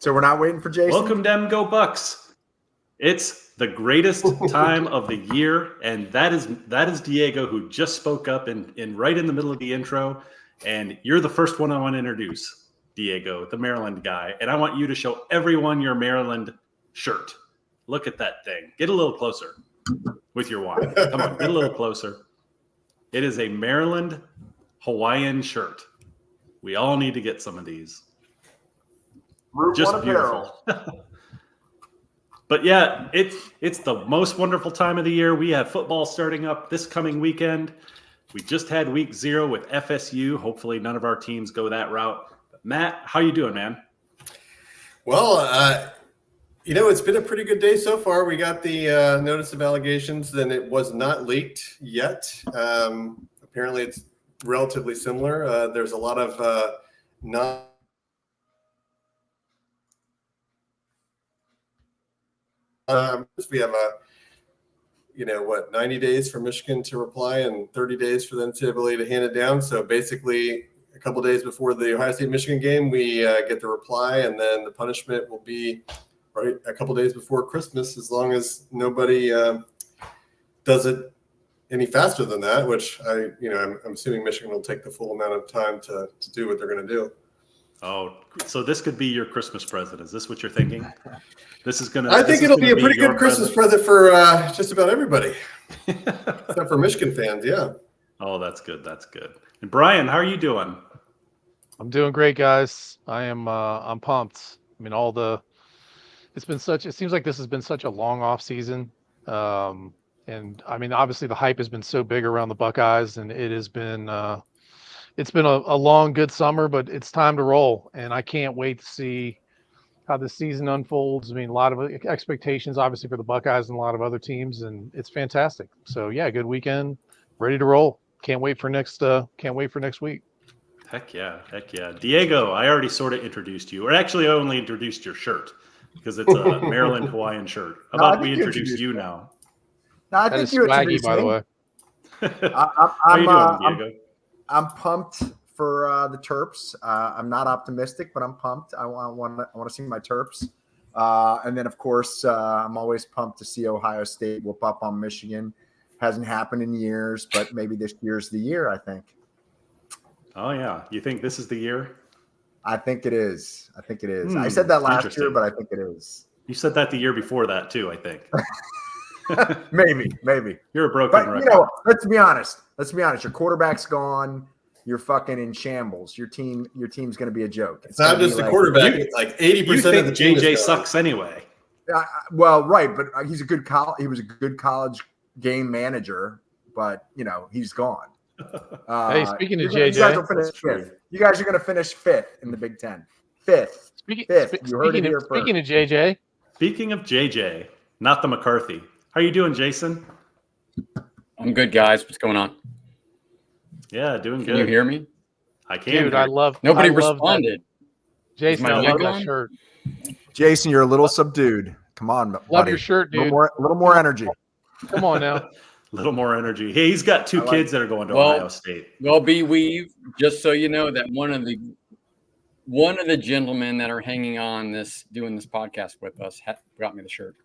So we're not waiting for Jason? Welcome, Dem Go Bucks. It's the greatest time of the year, and that is Diego, who just spoke up and right in the middle of the intro. And you're the first one I want to introduce, Diego, the Maryland guy. And I want you to show everyone your Maryland shirt. Look at that thing. Get a little closer with your wine. Come on, get a little closer. It is a Maryland Hawaiian shirt. We all need to get some of these. Just beautiful. But yeah, it's the most wonderful time of the year. We have football starting up this coming weekend. We just had week 0 with FSU. Hopefully none of our teams go that route. But Matt, how you doing, man? Well, it's been a pretty good day so far. We got the notice of allegations, and it was not leaked yet. Apparently it's relatively similar. There's a lot of we have 90 days for Michigan to reply and 30 days for the NCAA to hand it down. So basically a couple days before the Ohio State-Michigan game, we get the reply, and then the punishment will be right a couple days before Christmas, as long as nobody does it any faster than that, which I'm assuming Michigan will take the full amount of time to do what they're going to do. Oh, so this could be your Christmas present. Is this what you're thinking? I think it'll be a pretty good Christmas present for just about everybody, except for Michigan fans. Yeah. Oh, that's good. That's good. And Brian, how are you doing? I'm doing great, guys. I'm pumped. I mean, it seems like this has been such a long off season. And I mean, obviously the hype has been so big around the Buckeyes, and it's been a long, good summer, but it's time to roll. And I can't wait to see how the season unfolds. I mean, a lot of expectations, obviously, for the Buckeyes and a lot of other teams, and it's fantastic. So yeah, good weekend, ready to roll. Can't wait for next week. Heck yeah. Diego, I already sort of introduced you, or actually I only introduced your shirt because it's a Maryland Hawaiian shirt. How about we introduce you now? No, I think you introduced me. By the way. How are you doing, Diego? I'm pumped for the Terps. I'm not optimistic, but I'm pumped. I want to see my Terps. And then, of course, I'm always pumped to see Ohio State whoop up on Michigan. Hasn't happened in years, but maybe this year's the year, I think. Oh, yeah. You think this is the year? I think it is. I said that last year, but I think it is. You said that the year before that, too, I think. Maybe. You're a broken record. Let's be honest. Your quarterback's gone. You're fucking in shambles. Your team's going to be a joke. It's not just the quarterback. It's like 80% of the team. JJ sucks anyway. Well, right, but he was a good college game manager, but he's gone. Hey, speaking of JJ, you guys are going to finish 5th in the Big Ten. 5th. Speaking of JJ. Speaking of JJ, not the McCarthy. How are you doing, Jason? I'm good, guys. What's going on? Yeah, doing good. Can you hear me? I can. Dude, Nobody responded. Jason, I love that shirt. Jason, you're a little subdued. Come on, buddy. Love your shirt, dude. A little more energy. Come on now. A little more energy. Hey, he's got 2 kids that are going to Ohio State. Well, B-Weave, just so you know that one of the gentlemen that are hanging on doing this podcast with us got me the shirt.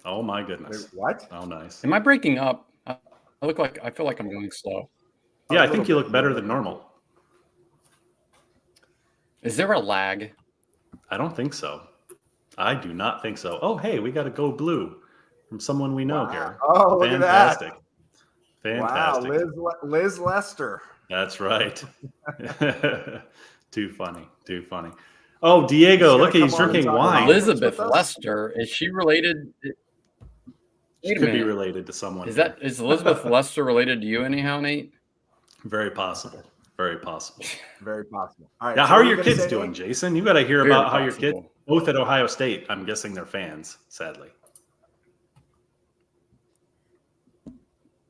Oh my goodness. Wait, what? Oh, nice. Am I breaking up? I feel like I'm going slow. Yeah, I think you look better than normal. Is there a lag? I don't think so. I do not think so. Oh, hey, we got a Go Blue from someone we know here. Oh, fantastic. Fantastic. Wow, Liz Lester. That's right. Too funny. Oh, Diego, look, he's drinking wine. Elizabeth Lester, is she related? She could be related to someone. Is Elizabeth Lester related to you anyhow, Nate? Very possible. Very possible. All right. Now, so how are your kids doing, Jason? You got to hear about how your kids, both at Ohio State. I'm guessing they're fans, sadly.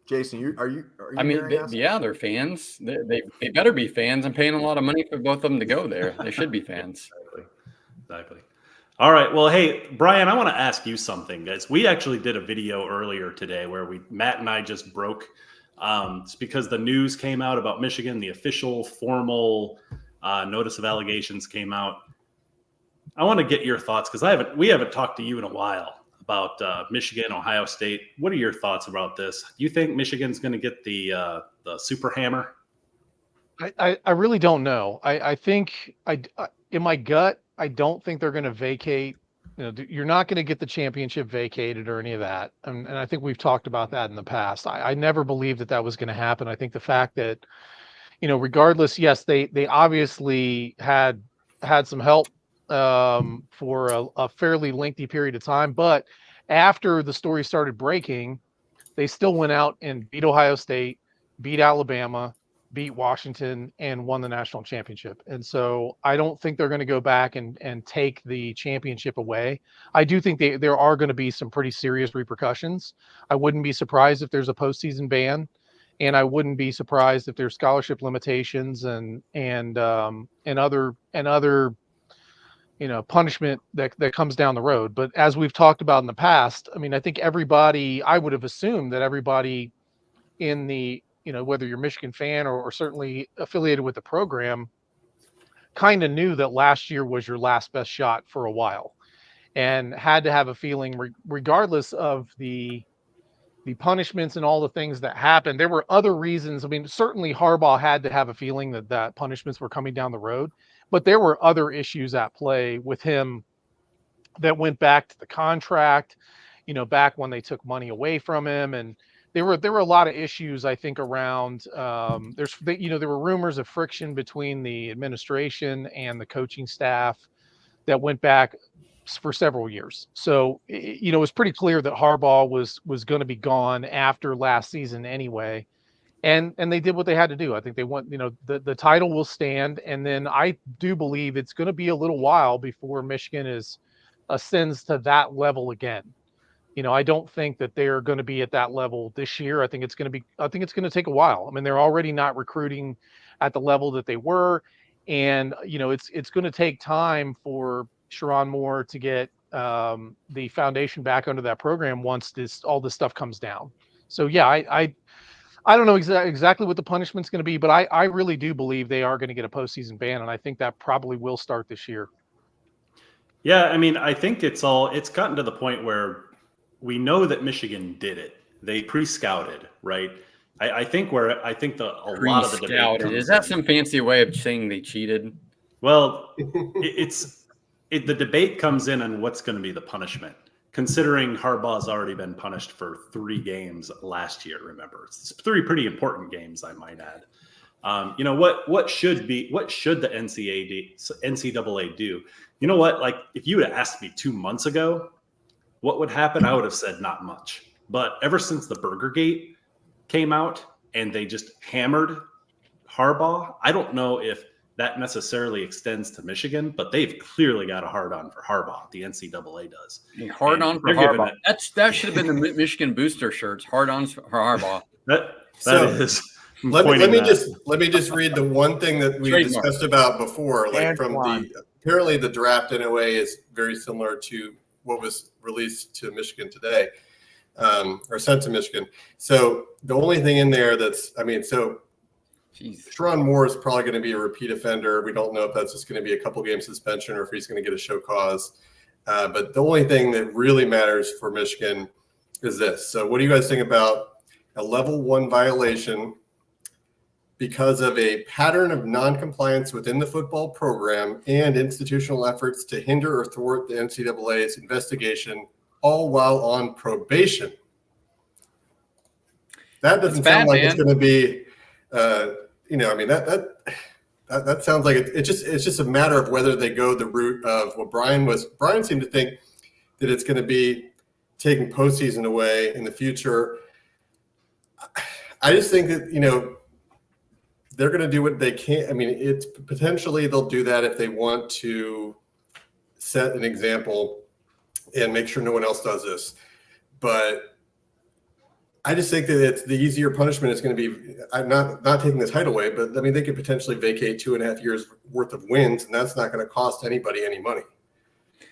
Jason, are you? I mean, yeah, they're fans. They better be fans. I'm paying a lot of money for both of them to go there. They should be fans. Exactly. All right. Well, hey, Brian, I want to ask you something, guys. We actually did a video earlier today where Matt and I just broke. It's because the news came out about Michigan. The official formal notice of allegations came out. I want to get your thoughts because we haven't talked to you in a while about Michigan, Ohio State. What are your thoughts about this? Do you think Michigan's going to get the super hammer? I really don't know. I think in my gut, I don't think they're going to vacate. You're not going to get the championship vacated or any of that. And I think we've talked about that in the past. I never believed that was going to happen. I think the fact that, regardless, yes, they obviously had some help for a fairly lengthy period of time, but after the story started breaking, they still went out and beat Ohio State, beat Alabama, beat Washington, and won the national championship. And so I don't think they're going to go back and take the championship away. I do think there are going to be some pretty serious repercussions. I wouldn't be surprised if there's a postseason ban, and I wouldn't be surprised if there's scholarship limitations and other punishment that comes down the road. But as we've talked about in the past, I mean, I think I would have assumed that everybody in the, whether you're a Michigan fan or certainly affiliated with the program, kind of knew that last year was your last best shot for a while and had to have a feeling, regardless of the punishments and all the things that happened. There were other reasons. I mean, certainly Harbaugh had to have a feeling that punishments were coming down the road, but there were other issues at play with him that went back to the contract, back when they took money away from him. And there were a lot of issues, I think, around there were rumors of friction between the administration and the coaching staff that went back for several years. So, it was pretty clear that Harbaugh was going to be gone after last season anyway. And they did what they had to do. I think they want, the title will stand. And then I do believe it's going to be a little while before Michigan ascends to that level again. I don't think that they're going to be at that level this year. I think it's going to take a while. I mean, they're already not recruiting at the level that they were. And, it's going to take time for Sharon Moore to get the foundation back under that program once all this stuff comes down. So, yeah, I don't know exactly what the punishment's going to be, but I really do believe they are going to get a postseason ban. And I think that probably will start this year. Yeah. I mean, I think it's gotten to the point where we know that Michigan did it. They pre-scouted, right? I think a lot of the debate is that some fancy way of saying they cheated? Well, the debate comes in on what's going to be the punishment, considering Harbaugh's already been punished for 3 games last year. Remember, it's 3 pretty important games, I might add. What should the NCAA do? You know what? Like, if you had asked me 2 months ago, what would happen? I would have said not much. But ever since the Burgergate came out and they just hammered Harbaugh, I don't know if that necessarily extends to Michigan, but they've clearly got a hard-on for Harbaugh. The NCAA does. Hard-on for Harbaugh. That should have been the Michigan booster shirts. Hard-ons for Harbaugh. Let me just read the one thing that we discussed about before. Like apparently the draft NOA is very similar to what was released to Michigan today, or sent to Michigan. So the only thing in there Sharon Moore is probably going to be a repeat offender. We don't know if that's just going to be a couple game suspension or if he's going to get a show cause. But the only thing that really matters for Michigan is this. So what do you guys think about a level 1 violation because of a pattern of noncompliance within the football program and institutional efforts to hinder or thwart the NCAA's investigation, all while on probation? That doesn't sound like it's going to be, that sounds like it's just a matter of whether they go the route of what Brian seemed to think that it's going to be taking postseason away in the future. I just think that, they're going to do what they can. I mean, it's potentially they'll do that if they want to set an example and make sure no one else does this. But I just think that it's the easier punishment is going to be not taking the title away, but I mean, they could potentially vacate 2.5 years worth of wins, and that's not going to cost anybody any money.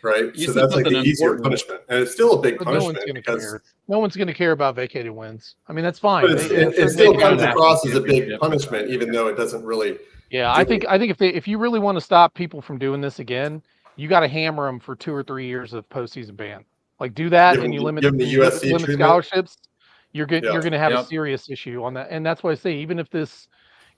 Right. So that's like the easier punishment. And it's still a big punishment because no one's going to care about vacated wins. I mean, that's fine. But it still comes across as a big punishment, even though it doesn't really. Yeah, I think if you really want to stop people from doing this again, you got to hammer them for 2 or 3 years of postseason ban. Like do that, and you limit scholarships. You're going to have a serious issue on that, and that's why I say even if this,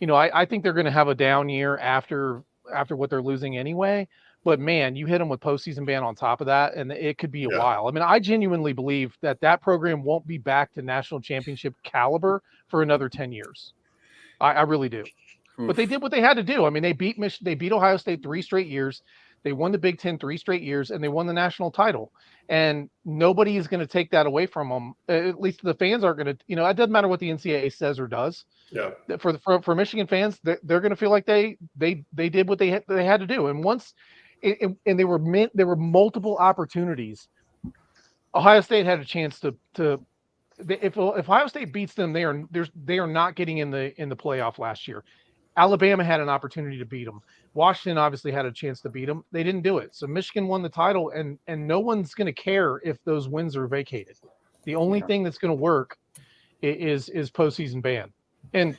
I think they're going to have a down year after what they're losing anyway. But man, you hit them with postseason ban on top of that, and it could be a while. I mean, I genuinely believe that program won't be back to national championship caliber for another 10 years. I really do. But they did what they had to do. I mean, they beat Ohio State 3 straight years. They won the Big Ten 3 straight years, and they won the national title. And nobody is going to take that away from them. At least the fans aren't going to. It doesn't matter what the NCAA says or does. Yeah. For Michigan fans, they're going to feel like they did what they had to do. And once, and there were multiple opportunities. Ohio State had a chance to. If Ohio State beats them, they are not getting in the playoff last year. Alabama had an opportunity to beat them. Washington obviously had a chance to beat them. They didn't do it. So Michigan won the title, and no one's going to care if those wins are vacated. The only thing that's going to work is postseason ban. And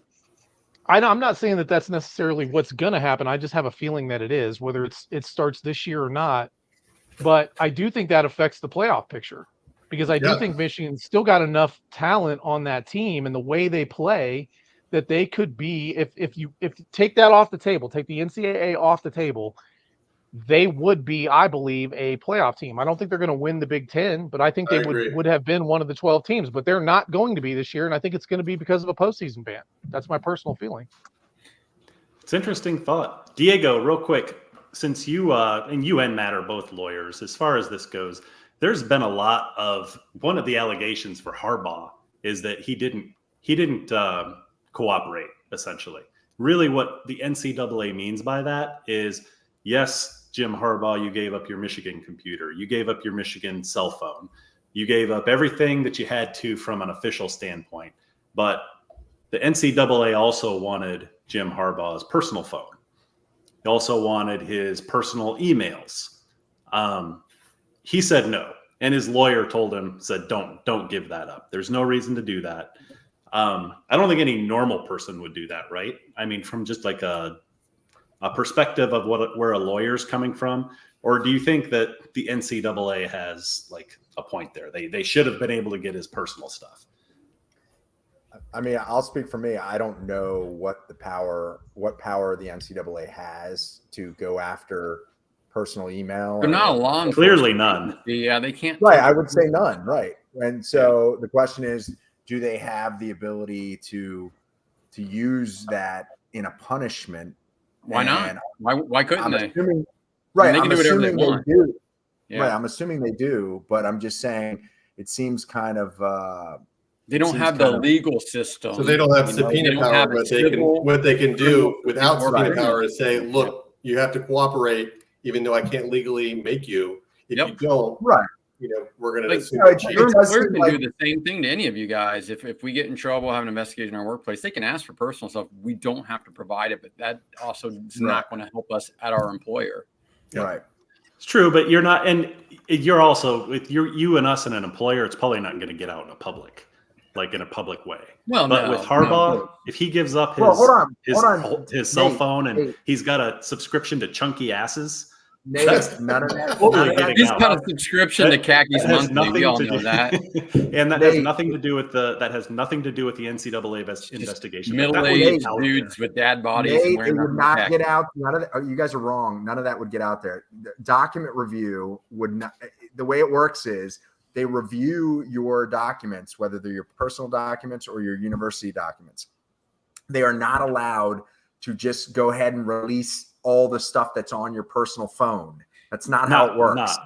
I'm not saying that that's necessarily what's going to happen. I just have a feeling that it is, whether it starts this year or not. But I do think that affects the playoff picture because I do think Michigan's still got enough talent on that team and the way they play that they could be, if you take that off the table, take the NCAA off the table, they would be, I believe, a playoff team. I don't think they're going to win the Big Ten, but I think they would have been one of the 12 teams, but they're not going to be this year. And I think it's going to be because of a postseason ban. That's my personal feeling. It's interesting thought. Diego, real quick, since you and Matt are both lawyers, as far as this goes, there's been a lot of, one of the allegations for Harbaugh is that he didn't cooperate, essentially. Really what the NCAA means by that is, yes, Jim Harbaugh, you gave up your Michigan computer. You gave up your Michigan cell phone. You gave up everything that you had to from an official standpoint. But the NCAA also wanted Jim Harbaugh's personal phone. They also wanted his personal emails. He said no. And his lawyer said, don't give that up. There's no reason to do that. I don't think any normal person would do that, right? I mean, from just like a perspective of where a lawyer's coming from, or do you think that the NCAA has like a point there? They should have been able to get his personal stuff. I mean, I'll speak for me. I don't know what power the NCAA has to go after personal email. They're not a law enforcement. Clearly none. Yeah, they can't. Right, I would say none. Right, and so the question is, do they have the ability to use that in a punishment? Why not? Why couldn't they? Right, they can do whatever they want. Do. Yeah. Right, I'm assuming they do, but I'm just saying it seems kind of. They don't have the legal system, so they don't have subpoena power. But what they can do without subpoena power is say, "Look, you have to cooperate, even though I can't legally make you. If you don't, right." We're going to assume your employer can do the same thing to any of you guys. If we get in trouble, have an investigation in our workplace, they can ask for personal stuff. We don't have to provide it, but that also is not going to help us at our employer. Right. It's true, but you're not, and you're also with you and us and an employer. It's probably not going to get out in a public way. Well, but with Harbaugh, if he gives up his cell phone and he's got a subscription to Chunky Asses. None of that. He's got a subscription to Khakis Monthly. We all know that, and that has nothing to do with the NCAA investigation. Middle-aged dudes with dad bodies. It would not get out. None of that. You guys are wrong. None of that would get out there. The document review would not. The way it works is they review your documents, whether they're your personal documents or your university documents. They are not allowed to just go ahead and release all the stuff that's on your personal phone. That's not how it works.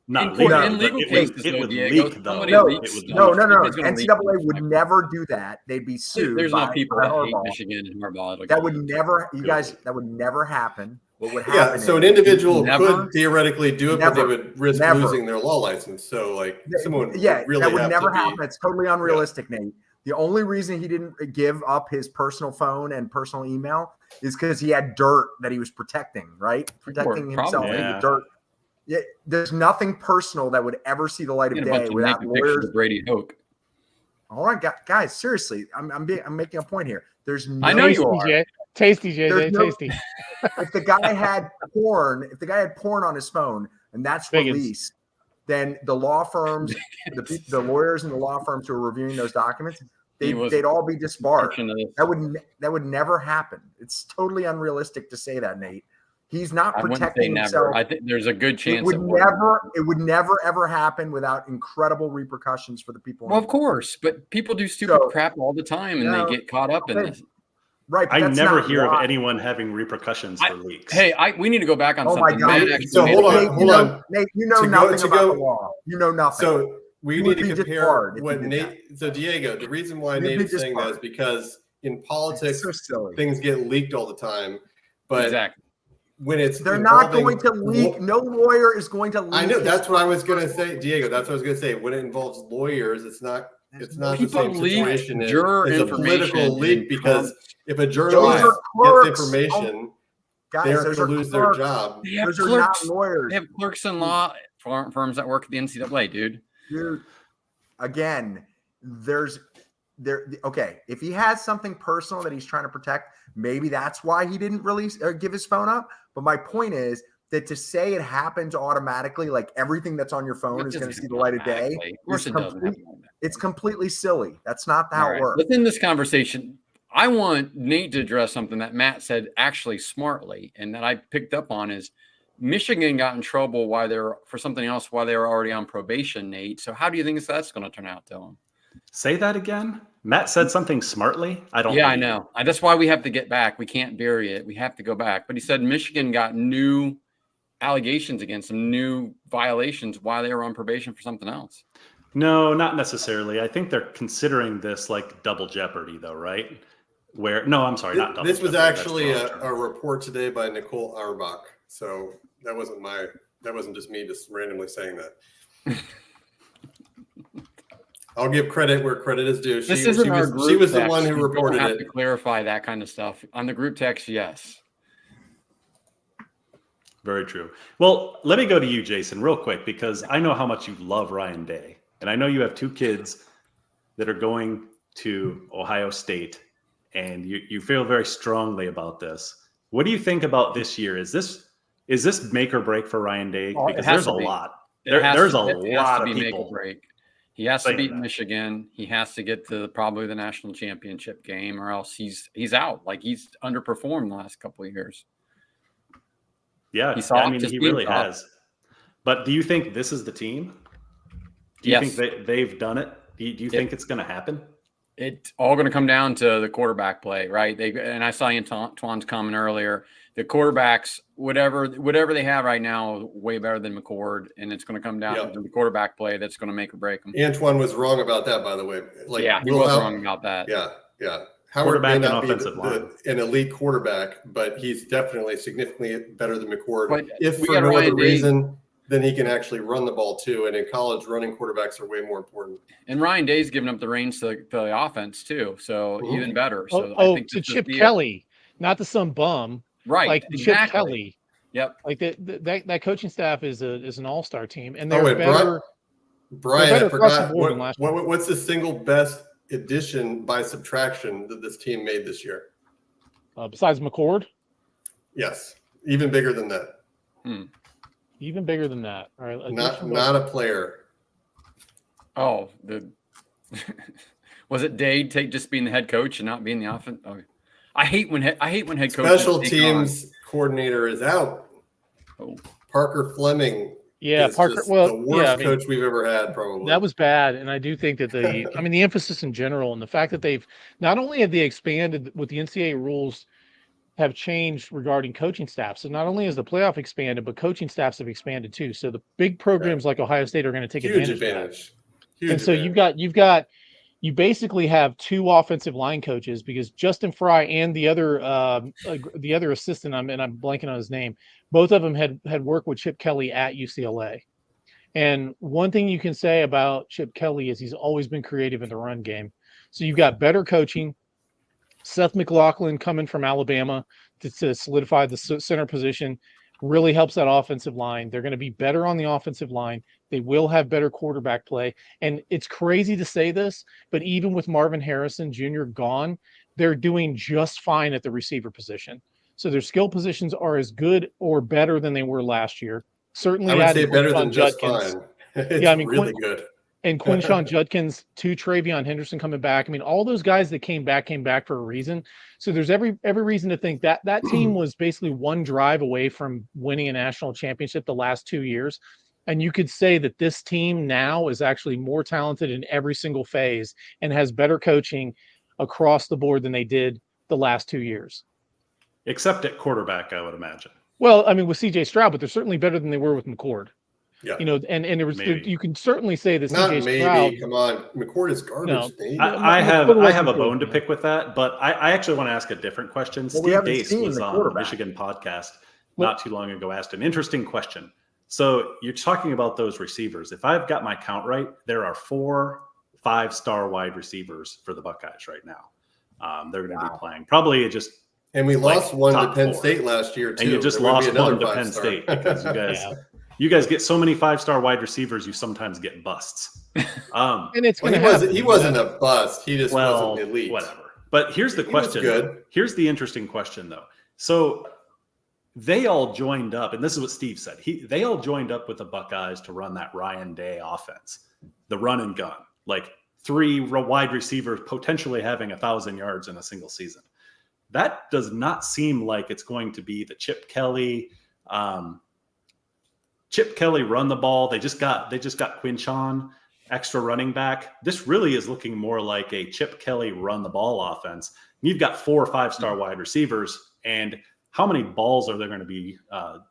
In legal cases, it would leak, though. No. NCAA would never do that. They'd be sued. There's no people that hate Michigan and Harbaugh. That would never, you guys. That would never happen. What would happen? So an individual could theoretically do it, but they would risk losing their law license. So someone really that would never happen. It's totally unrealistic, Nate. The only reason he didn't give up his personal phone and personal email is because he had dirt that he was protecting, right? Protecting himself in the dirt. Yeah, there's nothing personal that would ever see the light of day without lawyers. Brady Hoke. All right, guys, seriously, I'm making a point here. There's no I know you are. Tasty, JJ, There's no- tasty. if the guy had porn on his phone and that's Biggins. released, then the law firms, the lawyers and the law firms who are reviewing those documents, they'd all be disbarred. That would never happen. It's totally unrealistic to say that, Nate. He's not protecting himself. I think there's a good chance it would never ever happen without incredible repercussions for the people. Well, of course, but people do stupid crap all the time, and they get caught up in this. Right. I never hear of anyone having repercussions for leaks. We need to go back on something. My God. So hold on. Nate, you know nothing about the law. You know nothing. So we need to compare what Nate. So Diego, the reason why Nate is saying that is because in politics, things get leaked all the time. But exactly. When they're not going to leak. No lawyer is going to leak. I know that's what I was going to say, Diego. That's what I was going to say. When it involves lawyers, it's not the same situation as a political leak, because if a journalist gets information, they're going to lose their job. Those are not lawyers. They have clerks in law firms that work at the NCAA, dude. Dude, again, okay, if he has something personal that he's trying to protect, maybe that's why he didn't release or give his phone up. But my point is that to say it happens automatically, like everything that's on your phone is going to see the light of day, of course it doesn't. It's completely silly. That's not how it works. Within this conversation, I want Nate to address something that Matt said actually smartly, and that I picked up on is Michigan got in trouble for something else while they were already on probation, Nate. So how do you think that's going to turn out, Dylan? Say that again. Matt said something smartly. I know. That's why we have to get back. We can't bury it. We have to go back. But he said Michigan got new allegations against them, new violations while they were on probation for something else. No, not necessarily. I think they're considering this like double jeopardy, though, right? I'm sorry, not double. This was actually a report today by Nicole Auerbach. So that wasn't just me just randomly saying that. I'll give credit where credit is due. She was the one who reported it. To clarify that kind of stuff on the group text. Yes. Very true. Well, let me go to you, Jason, real quick, because I know how much you love Ryan Day. And I know you have 2 kids that are going to Ohio State, and you feel very strongly about this. What do you think about this year? Is this make or break for Ryan Day? Because there's a lot. There's a lot of people. Make or break. He has to beat Michigan. He has to get to probably the national championship game, or else he's out. Like, he's underperformed the last couple of years. Yeah, he really has. But do you think this is the team? Do you think they've done it? Do you think it's going to happen? It's all going to come down to the quarterback play, right? And I saw Antoine's comment earlier. The quarterbacks, whatever they have right now, way better than McCord, and it's going to come down to the quarterback play that's going to make or break them. Antoine was wrong about that, by the way. He was wrong about that. Yeah. Howard may not be an elite quarterback, but he's definitely significantly better than McCord. But if for no other reason, then he can actually run the ball too. And in college, running quarterbacks are way more important. And Ryan Day's giving up the reins to the offense too, so even better. So I think to Chip Kelly, not to some bum. Right, like exactly. Chip Kelly. Yep. Like that coaching staff is an all-star team, and they're better. Brian, I forgot what's the single best addition by subtraction that this team made this year? Besides McCord? Yes, even bigger than that. Even bigger than that. All right, not a player. Oh, was it Day just being the head coach and not being the offense? Oh. I hate when head coaches. Special teams coordinator is out. Oh. Parker Fleming. Yeah, Parker. Well, the worst coach we've ever had, probably. That was bad, and I do think that the emphasis in general and the fact that they've not only have they expanded with the NCAA rules have changed regarding coaching staffs. So not only has the playoff expanded, but coaching staffs have expanded too. So the big programs like Ohio State are going to take advantage of that. And so you basically have 2 offensive line coaches, because Justin Fry and the other assistant, I'm blanking on his name, both of them had worked with Chip Kelly at UCLA. And one thing you can say about Chip Kelly is he's always been creative in the run game. So you've got better coaching. Seth McLaughlin coming from Alabama to solidify the center position really helps that offensive line. They're going to be better on the offensive line. They will have better quarterback play. And it's crazy to say this, but even with Marvin Harrison Jr. gone, they're doing just fine at the receiver position. So their skill positions are as good or better than they were last year. Certainly, I would say adding better than Quinshon just Judkins. fine. It's Yeah, I mean, really good. And Quinshon Judkins, to Travion Henderson coming back. I mean, all those guys that came back for a reason. So there's every reason to think that that team was basically one drive away from winning a national championship the last 2 years. And you could say that this team now is actually more talented in every single phase and has better coaching across the board than they did the last 2 years. Except at quarterback, I would imagine. Well, I mean, with CJ Stroud, but they're certainly better than they were with McCord. Yeah. You know, and there was you can certainly say that Not CJ maybe. Stroud. Come on, McCord is garbage. No. I have a bone to pick with that, but I actually want to ask a different question. Well, Steve Dace was on the Michigan podcast not too long ago, asked an interesting question. So you're talking about those receivers. If I've got my count right, there are 4 5-star wide receivers for the Buckeyes right now. They're going to be playing probably just. And we lost one to Penn 4. State last year too. And you just lost one to Penn State because you guys. You guys get so many 5-star wide receivers, you sometimes get busts. And it's going to happen. He wasn't a bust. He just wasn't elite. Whatever. But here's the question. Good. Here's the interesting question, though. So they all joined up, and this is what Steve said. They all joined up with the Buckeyes to run that Ryan Day offense, the run and gun, like 3 wide receivers potentially having 1,000 yards in a single season. That does not seem like it's going to be the Chip Kelly run the ball. They just got Quinshon, extra running back. This really is looking more like a Chip Kelly run the ball offense. You've got 4 5-star wide receivers, and how many balls are there going to be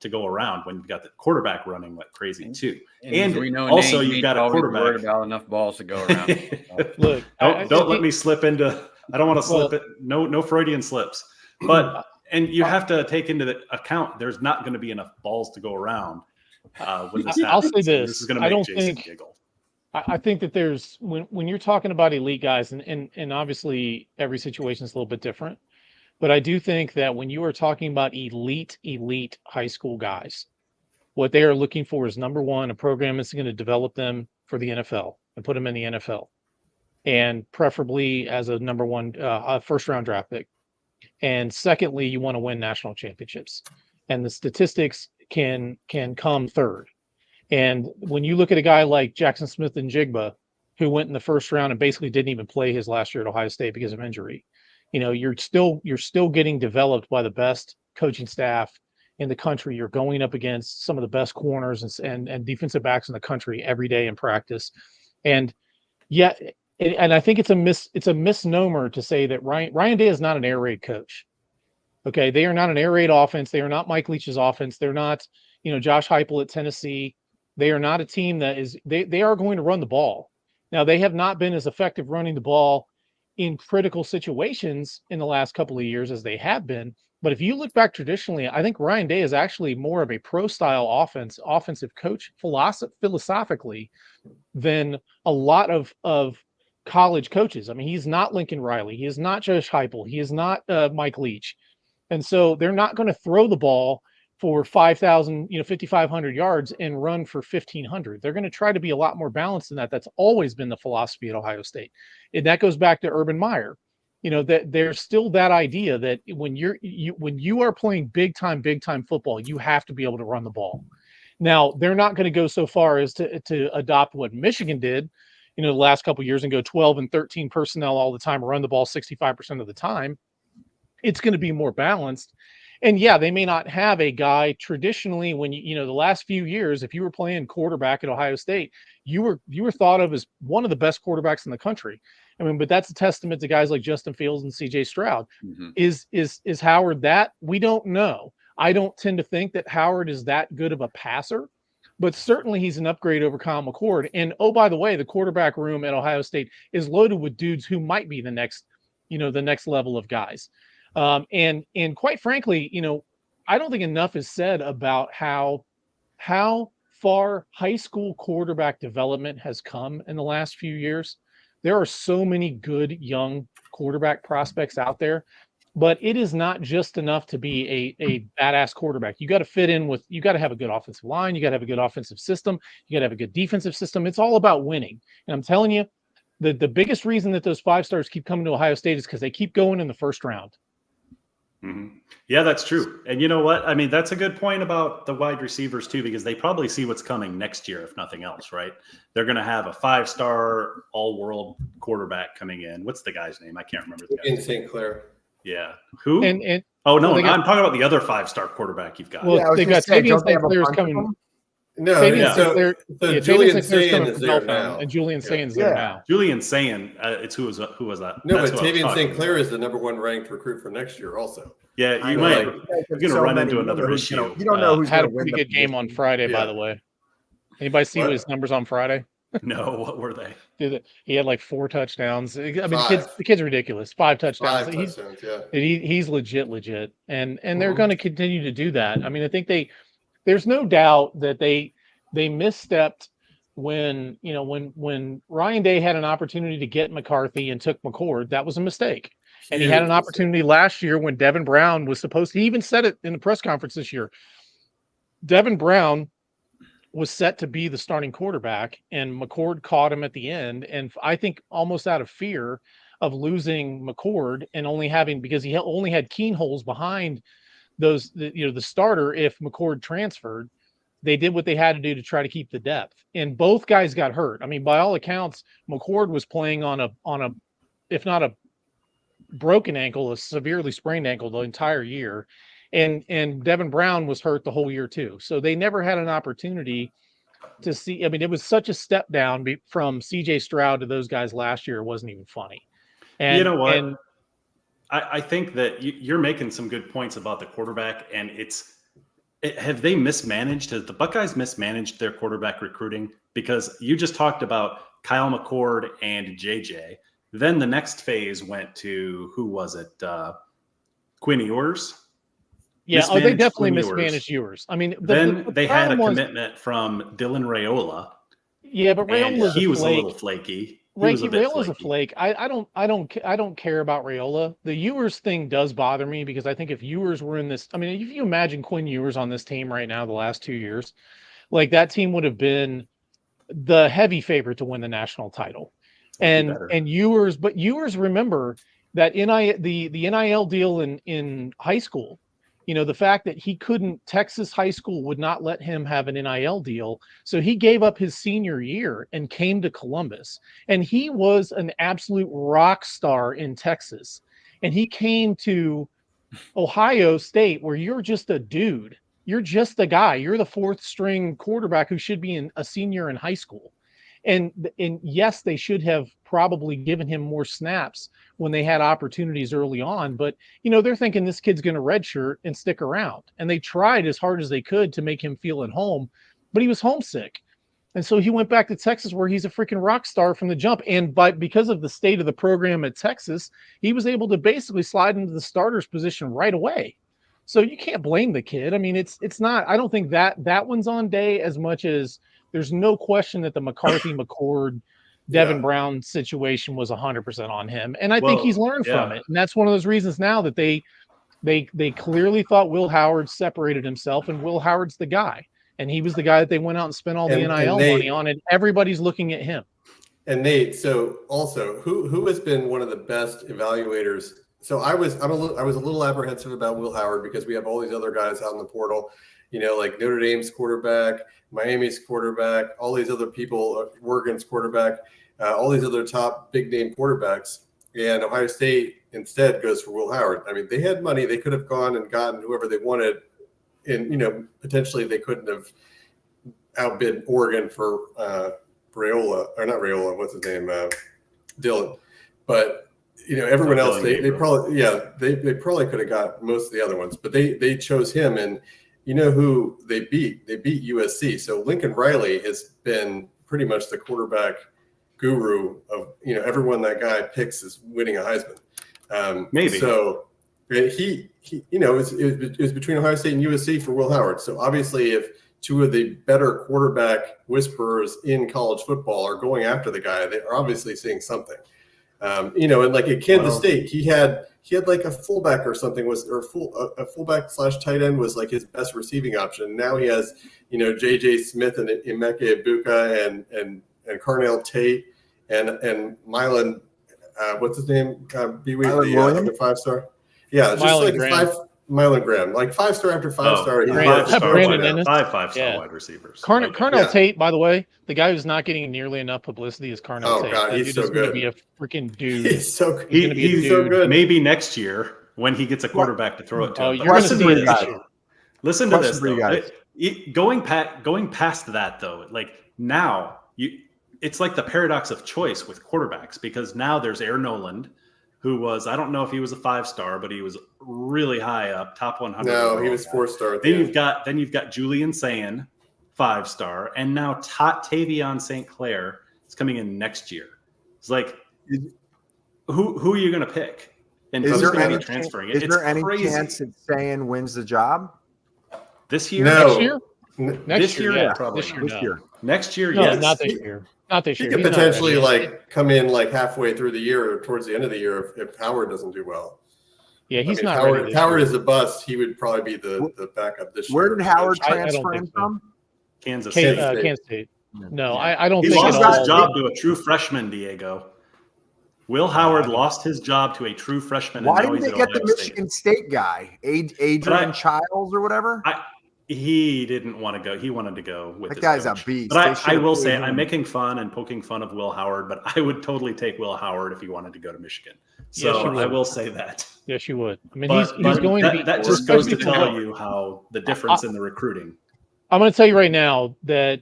to go around when you've got the quarterback running like crazy too? And we know also you've got a quarterback. Worried about enough balls to go around. Look, don't let me slip into. I don't want to slip it. No Freudian slips. But and you have to take into the account there's not going to be enough balls to go around. When this I'll happens. say this. This is going to make Jason giggle. I think that there's when you're talking about elite guys, and obviously every situation is a little bit different, but I do think that when you are talking about elite high school guys, what they are looking for is, number one, a program that's going to develop them for the NFL and put them in the NFL, and preferably as a number one first round draft pick. And secondly, you want to win national championships, and the statistics can come third. And when you look at a guy like Jackson Smith and Jigba, who went in the first round and basically didn't even play his last year at Ohio State because of injury, you know, you're still getting developed by the best coaching staff in the country. You're going up against some of the best corners and defensive backs in the country every day in practice. And yeah, and I think it's a misnomer to say that Ryan Day is not an air raid coach. Okay, they are not an air raid offense. They are not Mike Leach's offense. They're not, Josh Heupel at Tennessee. They are not a team that is. They are going to run the ball. Now, they have not been as effective running the ball in critical situations in the last couple of years as they have been. But if you look back traditionally, I think Ryan Day is actually more of a pro-style offensive coach philosophically than a lot of college coaches. I mean, he's not Lincoln Riley. He is not Josh Heupel. He is not Mike Leach. And so they're not going to throw the ball for 5,500 yards and run for 1,500. They're going to try to be a lot more balanced than that. That's always been the philosophy at Ohio State. And that goes back to Urban Meyer. That there's still that idea that when you are playing big time football, you have to be able to run the ball. Now, they're not going to go so far as to adopt what Michigan did, the last couple of years and go 12 and 13 personnel all the time, run the ball 65% of the time. It's going to be more balanced. And yeah, they may not have a guy traditionally when the last few years, if you were playing quarterback at Ohio State, you were thought of as one of the best quarterbacks in the country. I mean, but that's a testament to guys like Justin Fields and CJ Stroud. Mm-hmm. Is Howard that? We don't know. I don't tend to think that Howard is that good of a passer, but certainly he's an upgrade over Kyle McCord. And oh, by the way, the quarterback room at Ohio State is loaded with dudes who might be the next level of guys. And quite frankly, I don't think enough is said about how far high school quarterback development has come in the last few years. There are so many good young quarterback prospects out there, but it is not just enough to be a badass quarterback. You got to fit in with, you got to have a good offensive line. You got to have a good offensive system. You got to have a good defensive system. It's all about winning. And I'm telling you, the biggest reason that those 5-stars keep coming to Ohio State is because they keep going in the first round. Mm-hmm. Yeah, that's true. And you know what? I mean, that's a good point about the wide receivers too, because they probably see what's coming next year, if nothing else, right? They're going to have a 5-star all-world quarterback coming in. What's the guy's name? I can't remember. In St. Clair. Yeah. Who? And oh, no, well, I'm talking about the other 5-star quarterback you've got. Well, they got Tavian St. Clair's coming. No, Tavian so St. Clair, Julian Tavian St. Clair's Sayin coming is from there Belfast, now. and Julian Sayin's there now. Julian Sayin, it's who was that? No, That's but who I was Tavian talking St. Clair about. is the number 1 ranked recruit for next year also. Yeah, I you know, might. like, You're going to run into you don't another know who's issue. gonna- You don't know who's Had a going to win. pretty good game on Friday, by the way. Anybody see What? his numbers on Friday? No, what were they? He had like 4 touchdowns. I mean, 5. the kid's ridiculous. 5 touchdowns. 5 touchdowns, yeah. He's legit, and they're going to continue to do that. I mean, I think there's no doubt that they misstepped when Ryan Day had an opportunity to get McCarthy and took McCord. That was a mistake. And he had an opportunity last year when Devin Brown was supposed to. He even said it in the press conference this year. Devin Brown was set to be the starting quarterback, and McCord caught him at the end. And I think almost out of fear of losing McCord and because he only had keyholes behind the starter if McCord transferred, they did what they had to do to try to keep the depth. And both guys got hurt. I mean, by all accounts, McCord was playing on a if not a broken ankle, a severely sprained ankle the entire year. And Devin Brown was hurt the whole year too. So they never had an opportunity to see. I mean, it was such a step down from CJ Stroud to those guys last year. It wasn't even funny. And you know what? I think that you're making some good points about the quarterback, and have they mismanaged? Has the Buckeyes mismanaged their quarterback recruiting? Because you just talked about Kyle McCord and JJ. Then the next phase went to, who was it? Quinn Ewers. Yeah, they definitely mismanaged Ewers. I mean, they had a commitment from Dylan Raiola. Yeah, but he was a little flaky. Raiola's a flake. I don't care about Raiola. The Ewers thing does bother me because I think if Ewers were in this, I mean, if you imagine Quinn Ewers on this team right now, the last 2 years, like that team would have been the heavy favorite to win the national title. And Ewers, but Ewers, remember that the NIL deal in high school, the fact that Texas high school would not let him have an NIL deal. So he gave up his senior year and came to Columbus. And he was an absolute rock star in Texas. And he came to Ohio State, where you're just a dude. You're just a guy. You're the 4th string quarterback who should be a senior in high school. And yes, they should have probably given him more snaps when they had opportunities early on. But, they're thinking this kid's going to redshirt and stick around. And they tried as hard as they could to make him feel at home, but he was homesick. And so he went back to Texas, where he's a freaking rock star from the jump. And because of the state of the program at Texas, he was able to basically slide into the starter's position right away. So you can't blame the kid. I mean, it's not, I don't think that one's on Day as much as there's no question that the McCarthy, McCord, Devin Brown situation was 100% on him. And I think he's learned from it. And that's one of those reasons now that they clearly thought Will Howard separated himself, and Will Howard's the guy. And he was the guy that they went out and spent all the NIL money on, and everybody's looking at him. And Nate, so also, who has been one of the best evaluators? So I was a little apprehensive about Will Howard because we have all these other guys out in the portal, like Notre Dame's quarterback, Miami's quarterback, all these other people, Oregon's quarterback, all these other top big name quarterbacks. And Ohio State instead goes for Will Howard. I mean, they had money. They could have gone and gotten whoever they wanted. And, potentially they couldn't have outbid Oregon for Raiola, or not Raiola, what's his name? Dylan. But, everyone else, they probably, they probably could have got most of the other ones, but they chose him. And who they beat? They beat USC. So Lincoln Riley has been pretty much the quarterback guru of, everyone that guy picks is winning a Heisman. Maybe. So he it was between Ohio State and USC for Will Howard. So obviously if 2 of the better quarterback whisperers in college football are going after the guy, they are obviously seeing something. And like at Kansas State, he had like a fullback or something a fullback / tight end was like his best receiving option. Now he has, JJ Smith and Emeka Egbuka and Carnell Tate and Milan, what's his name? B-Week, Milan the Williams? like a 5-star. Yeah, it's just Milan like Graham. Milan Graham, like 5-star after 5-star. He's Brandon- worked Brandon right now. Ennis. Five-star Yeah. wide receivers. Carnell Yeah. Tate, by the way, the guy who's not getting nearly enough publicity is Carnell Oh, Tate. God, That he's dude so is going to good. be a freaking dude. He's so good. He's gonna be a He's so dude. good. Maybe next year when he gets a quarterback to throw it to. Oh, him. But you're going to listen see to it this. this year. Listen to Question this for you though. guys. Going past that though, like now it's like the paradox of choice with quarterbacks, because now there's Air Noland, who was, I don't know if he was a 5-star, but he was really high up, top 100. No, he was 4-star. Then you've got Julian Sayin, 5-star, and now Tavion St. Clair is coming in next year. It's like, who are you going to pick? And Is who's there gonna be any transferring? Is It's there any crazy. chance that Sayin wins the job This year? No. Next year? N- Next This year, year, yeah. probably This year, this no. year? Next year, No, yes. not this year. Not this He year. could He's not potentially ready. like come in like halfway through the year or towards the end of the year if Howard doesn't do well. Yeah, he's I mean, not Howard, ready. if this Howard year. is a bust, he would probably be the backup this year. Where did Howard I don't transfer think in so. from? Kansas Kansas State. State. Kansas State. No, I don't He think lost at all. his job to a true freshman, Diego. Will Howard lost his job to a true freshman. Why and now didn't he's they at get the Ohio State. Michigan State guy, Adrian Childs or whatever? He didn't want to go. He wanted to go with That his guy's coach. a beast. But They I should've will paid say him. I'm making fun and poking fun of Will Howard, but I would totally take Will Howard if he wanted to go to Michigan. Yes, you So would. I will say that. Yes, you would. I mean, But, he's going to be. that just goes to especially for tell Will. you how the difference in the recruiting. I'm going to tell you right now that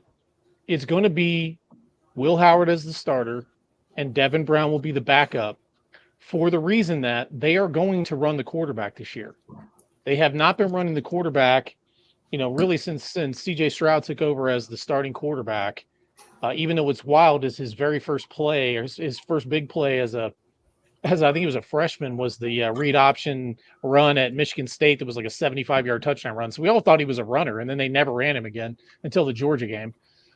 it's going to be Will Howard as the starter and Devin Brown will be the backup, for the reason that they are going to run the quarterback this year. They have not been running the quarterback, really since CJ Stroud took over as the starting quarterback. Even though it's wild, is his very first play, or his first big play as I think he was a freshman, was the read option run at Michigan State that was like a 75-yard touchdown run. So we all thought he was a runner, and then they never ran him again until the Georgia game.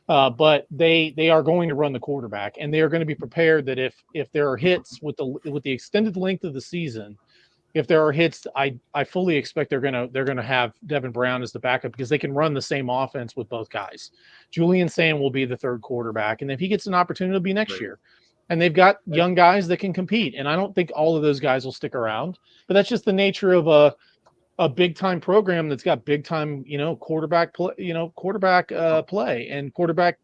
But they are going to run the quarterback, and they are going to be prepared that if there are hits with the extended length of the season, if there are hits, I fully expect they're gonna have Devin Brown as the backup, because they can run the same offense with both guys. Julian Sayin will be the third quarterback, and if he gets an opportunity, it'll be next year. And they've got young guys that can compete, and I don't think all of those guys will stick around. But that's just the nature of a big time program that's got big time quarterback play, play and quarterback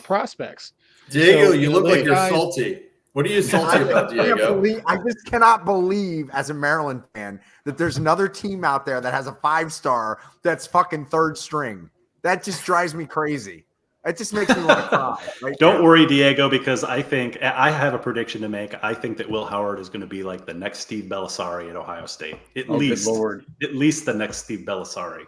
prospects. Diego, So, you those look like you're guys- salty. What are you salty about, Diego? I just cannot believe, as a Maryland fan, that there's another team out there that has a 5-star that's fucking third string. That just drives me crazy. It just makes me want to cry. Right Don't now. worry, Diego, because I think I have a prediction to make. I think that Will Howard is going to be like the next Steve Bellisari at Ohio State. At least the next Steve Bellisari.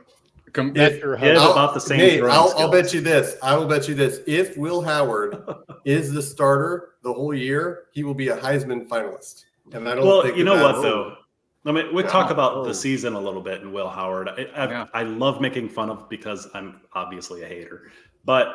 That's your He has hope. about the same. Nate, throwing I'll skills. bet you this. I will bet you this. If Will Howard is the starter the whole year, he will be a Heisman finalist. And I don't Well, think you know that's- what though. I mean, we talk about the season a little bit and Will Howard. I love making fun of, because I'm obviously a hater, but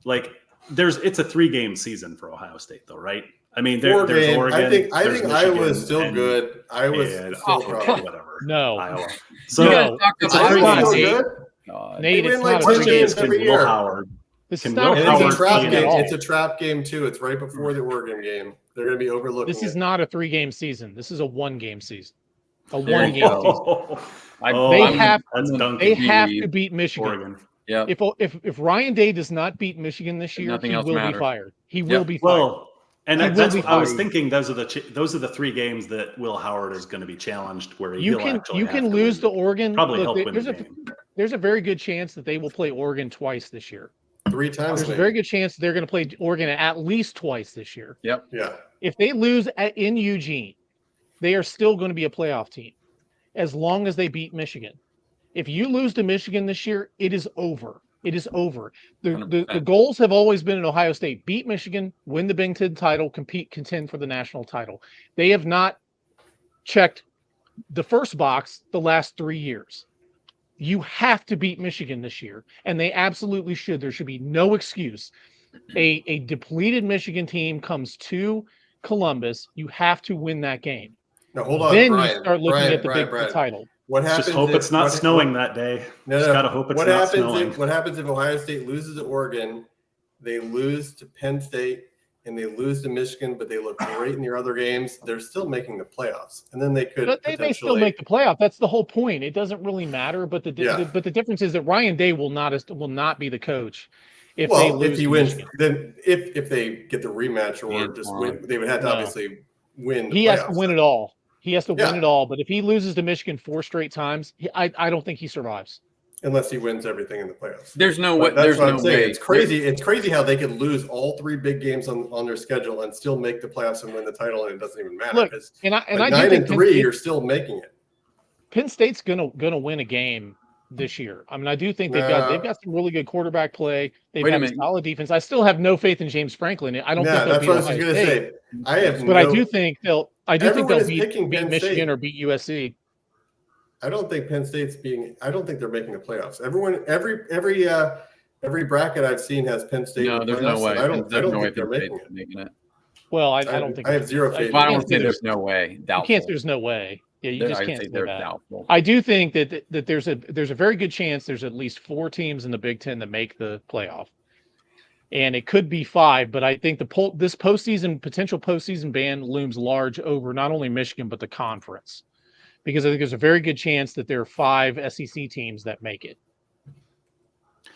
like it's a 3-game season for Ohio State though, right? I mean, there's Oregon. I think there's Iowa is Michigan, still and- good. Iowa's and- still probably whatever. No. Iowa. You So guys talk it's about a Iowa's three-game still season. good. Nate, They it's win like not a 10 three games game. every Will year. Howard. This Can is not Will a And three it's game a trap season at game. all. It's a trap game too. It's right before the Oregon game. They're going to be overlooking. This is not a 3-game season. This is a 1-game season. A There 1-game you season. I'm- That's Duncan. They have to beat Michigan. Oregon. Yeah. If Ryan Day does not beat Michigan this year, Nothing he else will matters. be fired. He will be fired. Well, and He will that's be what I was fired. thinking. Those are the 3 games that Will Howard is going to be challenged, where You he'll can actually have to lose to win. Oregon. Probably Look, help win there's the a game. there's a very good chance that they will play Oregon twice this year. 3 times. There's a maybe. very good chance they're going to play Oregon at least twice this year. Yep. Yeah. If they lose in Eugene, they are still going to be a playoff team as long as they beat Michigan. If you lose to Michigan this year, it is over. It is over. The 100%. goals have always been in Ohio State: beat Michigan, win the Big Ten title, contend for the national title. They have not checked the first box the last 3 years. You have to beat Michigan this year, and they absolutely should. There should be no excuse. A depleted Michigan team comes to Columbus. You have to win that game. Now hold on. Then Brian, you start looking Brian, at the Brian, Big Brian. Ten title. What happens? Just hope if- it's not what- snowing that day. No, Just gotta hope it's what not happens snowing. what happens if Ohio State loses to Oregon? They lose to Penn State and they lose to Michigan, but they look great in their other games, they're still making the playoffs. And then they could But they may still make the playoff. That's the whole point. It doesn't really matter. But the difference is that Ryan Day will not be the coach if they lose. If he wins, then if they get the rematch or just win, they would have to obviously win. He has to win it all. He has to win it all. But if he loses to Michigan 4 straight times, I don't think he survives. Unless he wins everything in the playoffs. There's no way. There's no way. It's crazy. It's crazy how they could lose all 3 big games on their schedule and still make the playoffs and win the title, and it doesn't even matter. Look, and I 9-3, you're still making it. Penn State's gonna win a game this year. I mean, I do think they've got some really good quarterback play. They've got a solid defense. I still have no faith in James Franklin. I don't think they'll that's beat what I was Ohio going to say. I do think they'll beat Penn Michigan State. or beat USC. I don't think Penn State's I don't think they're making the playoffs. Every bracket I've seen has Penn State. No, there's no way. I don't think they're making it. Well, I don't think. I have zero faith. I don't think there's no way. Doubtful. There's no way. Yeah, you just can't say that. Doubtful. I do think that there's a very good chance there's at least 4 teams in the Big Ten that make the playoff, and it could be 5. But I think this potential postseason ban looms large over not only Michigan but the conference, because I think there's a very good chance that there are 5 SEC teams that make it,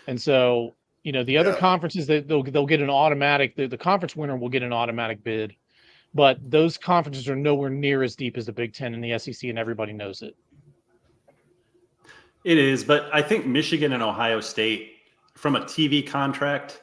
and so the other conferences that they'll get an automatic. The conference winner will get an automatic bid. But those conferences are nowhere near as deep as the Big Ten and the SEC, and everybody knows it. It is, but I think Michigan and Ohio State, from a TV contract,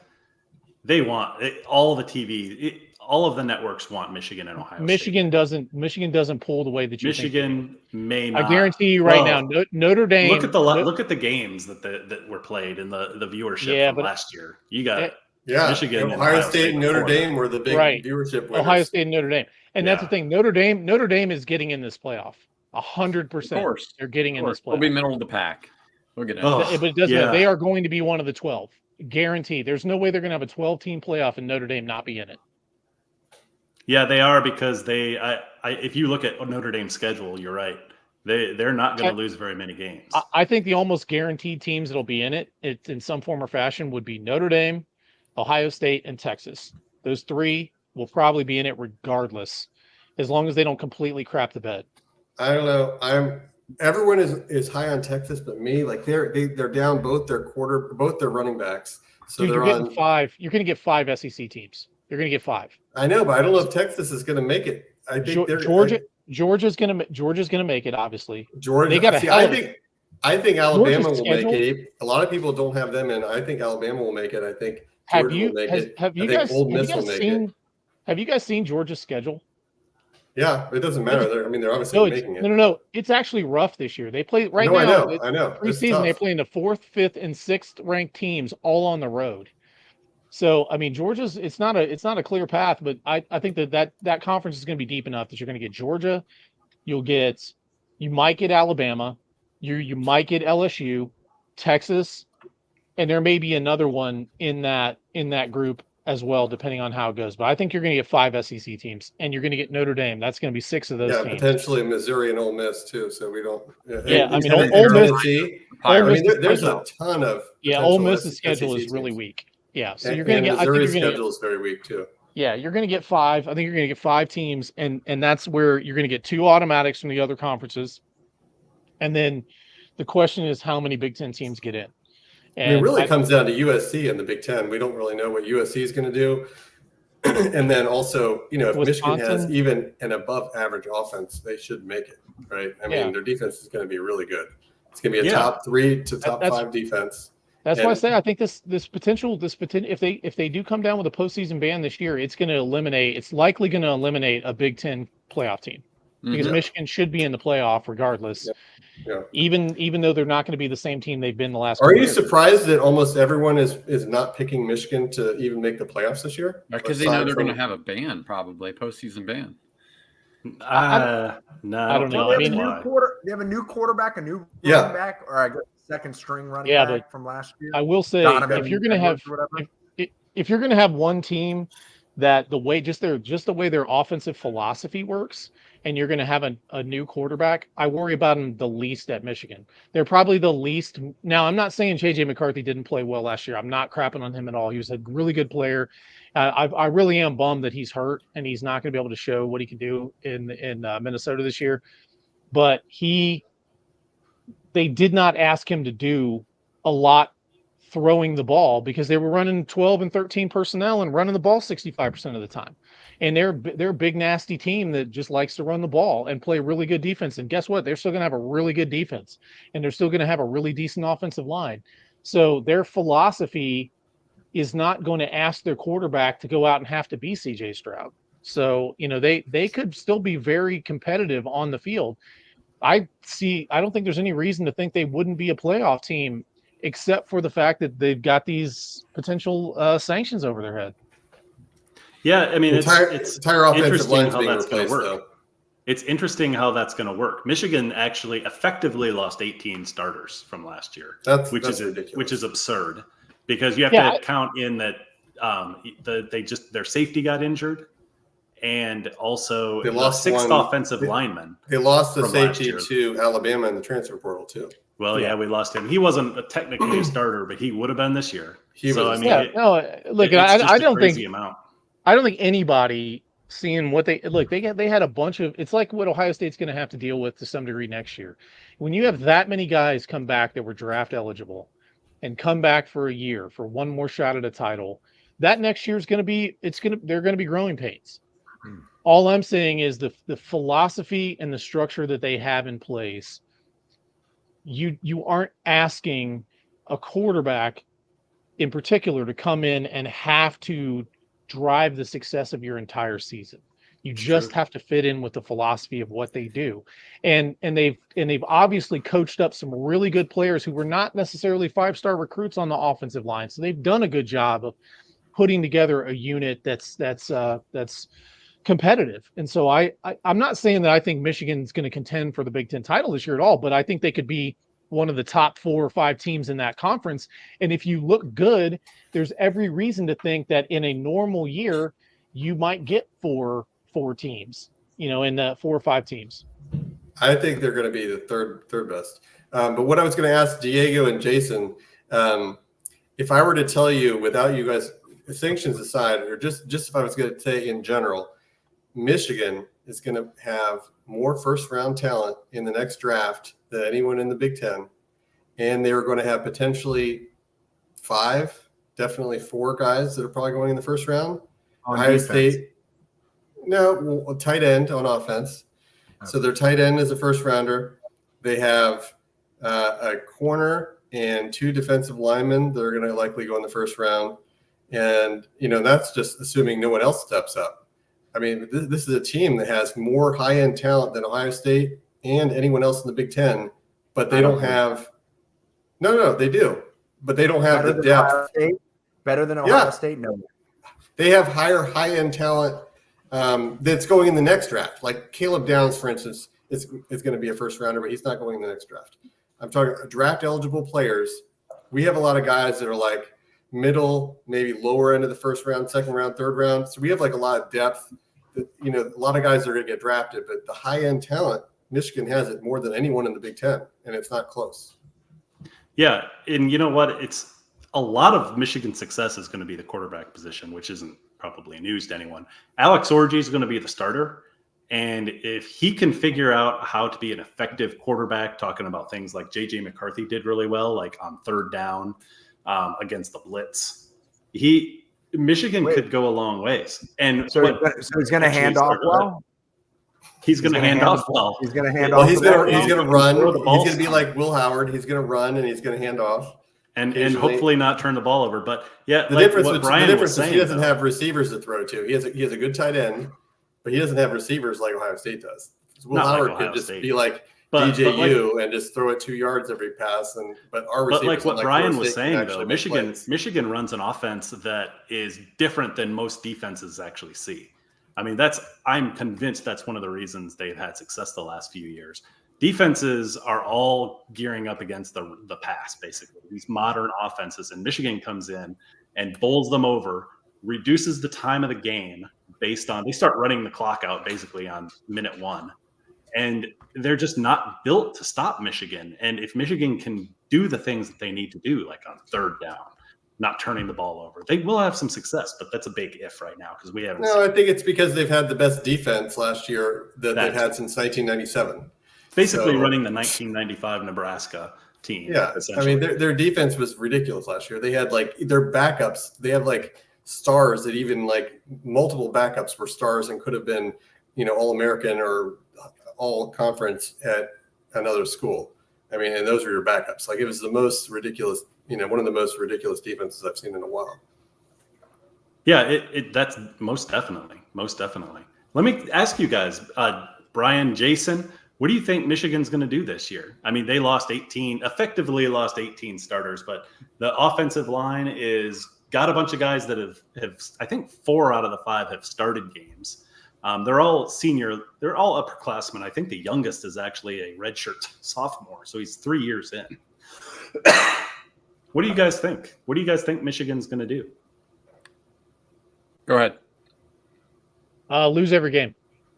they want all the TV. All of the networks want Michigan and Ohio Michigan State. Michigan doesn't pull the way that you Michigan think. may not. I guarantee you right now, Notre Dame. Look at the games that were played in the viewership from last year. You got Michigan, Ohio State, and Notre Dame were the big viewership winners. Ohio State and Notre Dame, and that's the thing. Notre Dame is getting in this playoff 100%. Of course, they're getting in this playoff. They'll be middle of the pack. Look at it. But it doesn't matter. They are going to be one of the 12. Guaranteed. There's no way they're going to have a 12-team playoff and Notre Dame not be in it. Yeah, they are, because if you look at Notre Dame's schedule, you're right. They're not going to lose very many games. I think the almost guaranteed teams that'll be in it in some form or fashion would be Notre Dame, Ohio State, and Texas. Those 3 will probably be in it regardless, as long as they don't completely crap the bed. I don't know. Everyone is high on Texas, but me. Like they're down both their running backs. So you're getting 5. You're going to get 5 SEC teams. You're going to get 5. I know, but I don't know if Texas is going to make it. I think Georgia's going to make it. Obviously, Georgia. They got I think Alabama will make it. A lot of people don't have them in. I think Alabama will make it. I think Georgia will make it. Have you guys seen Georgia's schedule? Yeah, it doesn't matter. They're obviously making it. No. It's actually rough this year. They play now. I know. Preseason, they're playing the 4th, 5th, and 6th ranked teams all on the road. So, Georgia's it's not a clear path, but I think that conference is going to be deep enough that you're going to get Georgia, you might get Alabama, you might get LSU, Texas, and there may be another one in that group as well, depending on how it goes. But I think you're going to get 5 SEC teams, and you're going to get Notre Dame. That's going to be 6 of those teams. Potentially Missouri and Ole Miss too. So we don't. Ole Miss. There's a ton of. Ole Miss's schedule is really weak. Yeah, so you're going to get. Missouri's schedule is very weak too. Yeah, you're going to get 5. I think you're going to get 5 teams, and that's where you're going to get 2 automatics from the other conferences, and then the question is how many Big Ten teams get in. And it really comes down to USC and the Big Ten. We don't really know what USC is going to do, and then also, if Michigan has even an above-average offense, they should make it, right? Their defense is going to be really good. It's going to be a top 3 to top 5 defense. That's why I say I think this potential if they do come down with a postseason ban this year, it's likely going to eliminate a Big Ten playoff team, because Michigan should be in the playoff regardless. Yeah. Even though they're not going to be the same team they've been the last. Are you surprised that almost everyone is not picking Michigan to even make the playoffs this year? Because they know they're going to have a ban, probably postseason ban. No, I don't know. They have a new quarterback, a new running back, or I guess second string running back from last year. I will say, if you're going to have one team that the way their offensive philosophy works, and you're going to have a new quarterback, I worry about him the least at Michigan. They're probably the least. Now, I'm not saying J.J. McCarthy didn't play well last year. I'm not crapping on him at all. He was a really good player. I really am bummed that he's hurt and he's not going to be able to show what he can do in Minnesota this year. But they did not ask him to do a lot throwing the ball because they were running 12 and 13 personnel and running the ball 65% of the time. And they're a big, nasty team that just likes to run the ball and play really good defense. And guess what? They're still going to have a really good defense, and they're still going to have a really decent offensive line. So their philosophy is not going to ask their quarterback to go out and have to be CJ Stroud. So, they could still be very competitive on the field. I don't think there's any reason to think they wouldn't be a playoff team, except for the fact that they've got these potential sanctions over their head. Yeah, I mean, it's entire offensive interesting line's how being that's going to replaced, work. though. It's interesting how that's going to work. Michigan actually effectively lost 18 starters from last year, which is absurd, because you have to count in that their safety got injured, and also they lost sixth offensive lineman. They lost the safety to Alabama in the transfer portal too. Well, yeah, we lost him. He wasn't technically a starter, but he would have been this year. I don't think anybody seeing what they had a bunch of, it's like what Ohio State's going to have to deal with to some degree next year. When you have that many guys come back that were draft eligible and come back for a year for one more shot at a title, that next year is going to be, they're going to be growing pains. All I'm saying is the philosophy and the structure that they have in place, you aren't asking a quarterback in particular to come in and have to drive the success of your entire season. You just have to fit in with the philosophy of what they do. And they've obviously coached up some really good players who were not necessarily 5-star recruits on the offensive line. So they've done a good job of putting together a unit that's competitive. And so I'm not saying that I think Michigan's going to contend for the Big Ten title this year at all, but I think they could be one of the top 4 or 5 teams in that conference. And if you look good, there's every reason to think that in a normal year, you might get four teams, in the 4 or 5 teams. I think they're going to be the third best. But what I was going to ask Diego and Jason, if I were to tell you, without you guys, sanctions aside, or just if I was going to say in general, Michigan is going to have more first-round talent in the next draft than anyone in the Big Ten, and they are going to have potentially 5, definitely 4 guys that are probably going in the first round. Ohio State, no, tight end on offense. Okay. So their tight end is a first-rounder. They have a corner and 2 defensive linemen that are going to likely go in the first round, and that's just assuming no one else steps up. I mean, this is a team that has more high-end talent than Ohio State and anyone else in the Big Ten, but they don't have – no, they do. But they don't have the depth. Better than Ohio State? No. They have high-end talent that's going in the next draft. Like Caleb Downs, for instance, is going to be a first-rounder, but he's not going in the next draft. I'm talking draft-eligible players. We have a lot of guys that are like middle, maybe lower end of the first round, second round, third round. So we have like a lot of depth. A lot of guys are going to get drafted, but the high-end talent, Michigan has it more than anyone in the Big Ten, and it's not close. Yeah, and you know what? It's a lot of Michigan's success is going to be the quarterback position, which isn't probably news to anyone. Alex Orji is going to be the starter, and if he can figure out how to be an effective quarterback, talking about things like J.J. McCarthy did really well, like on third down against the blitz, Michigan could go a long ways. And so he's going to hand off well. He's going to hand off well. He's going to hand off. He's going to run. He's going to be like Will Howard. He's going to run and he's going to hand off. And hopefully not turn the ball over. But yeah, the difference is he doesn't have receivers to throw to. He has a good tight end, but he doesn't have receivers like Ohio State does. So Will Howard could just be like DJU and just throw it 2 yards every pass. But our receivers, like what Brian was saying though, Michigan runs an offense that is different than most defenses actually see. I mean, I'm convinced that's one of the reasons they've had success the last few years. Defenses are all gearing up against the pass, basically, these modern offenses. And Michigan comes in and bowls them over, reduces the time of the game, based on, they start running the clock out basically on minute 1. And they're just not built to stop Michigan. And if Michigan can do the things that they need to do, like on 3rd down, not turning the ball over, they will have some success, but that's a big if right now because we haven't. No, I think it's because they've had the best defense last year that they've had since 1997. Basically running the 1995 Nebraska team. Yeah, I mean, their defense was ridiculous last year. They had like their backups. They have like stars that even like multiple backups were stars and could have been, All-American or All-Conference at another school. I mean, and those were your backups. Like it was the most ridiculous, one of the most ridiculous defenses I've seen in a while. Yeah, that's most definitely. Let me ask you guys, Brian, Jason, what do you think Michigan's going to do this year? I mean, they effectively lost 18 starters, but the offensive line got a bunch of guys that have I think 4 out of the 5 have started games. They're all senior. They're all upperclassmen. I think the youngest is actually a redshirt sophomore, so he's 3 years in. What do you guys think? What do you guys think Michigan's going to do? Go ahead. Lose every game.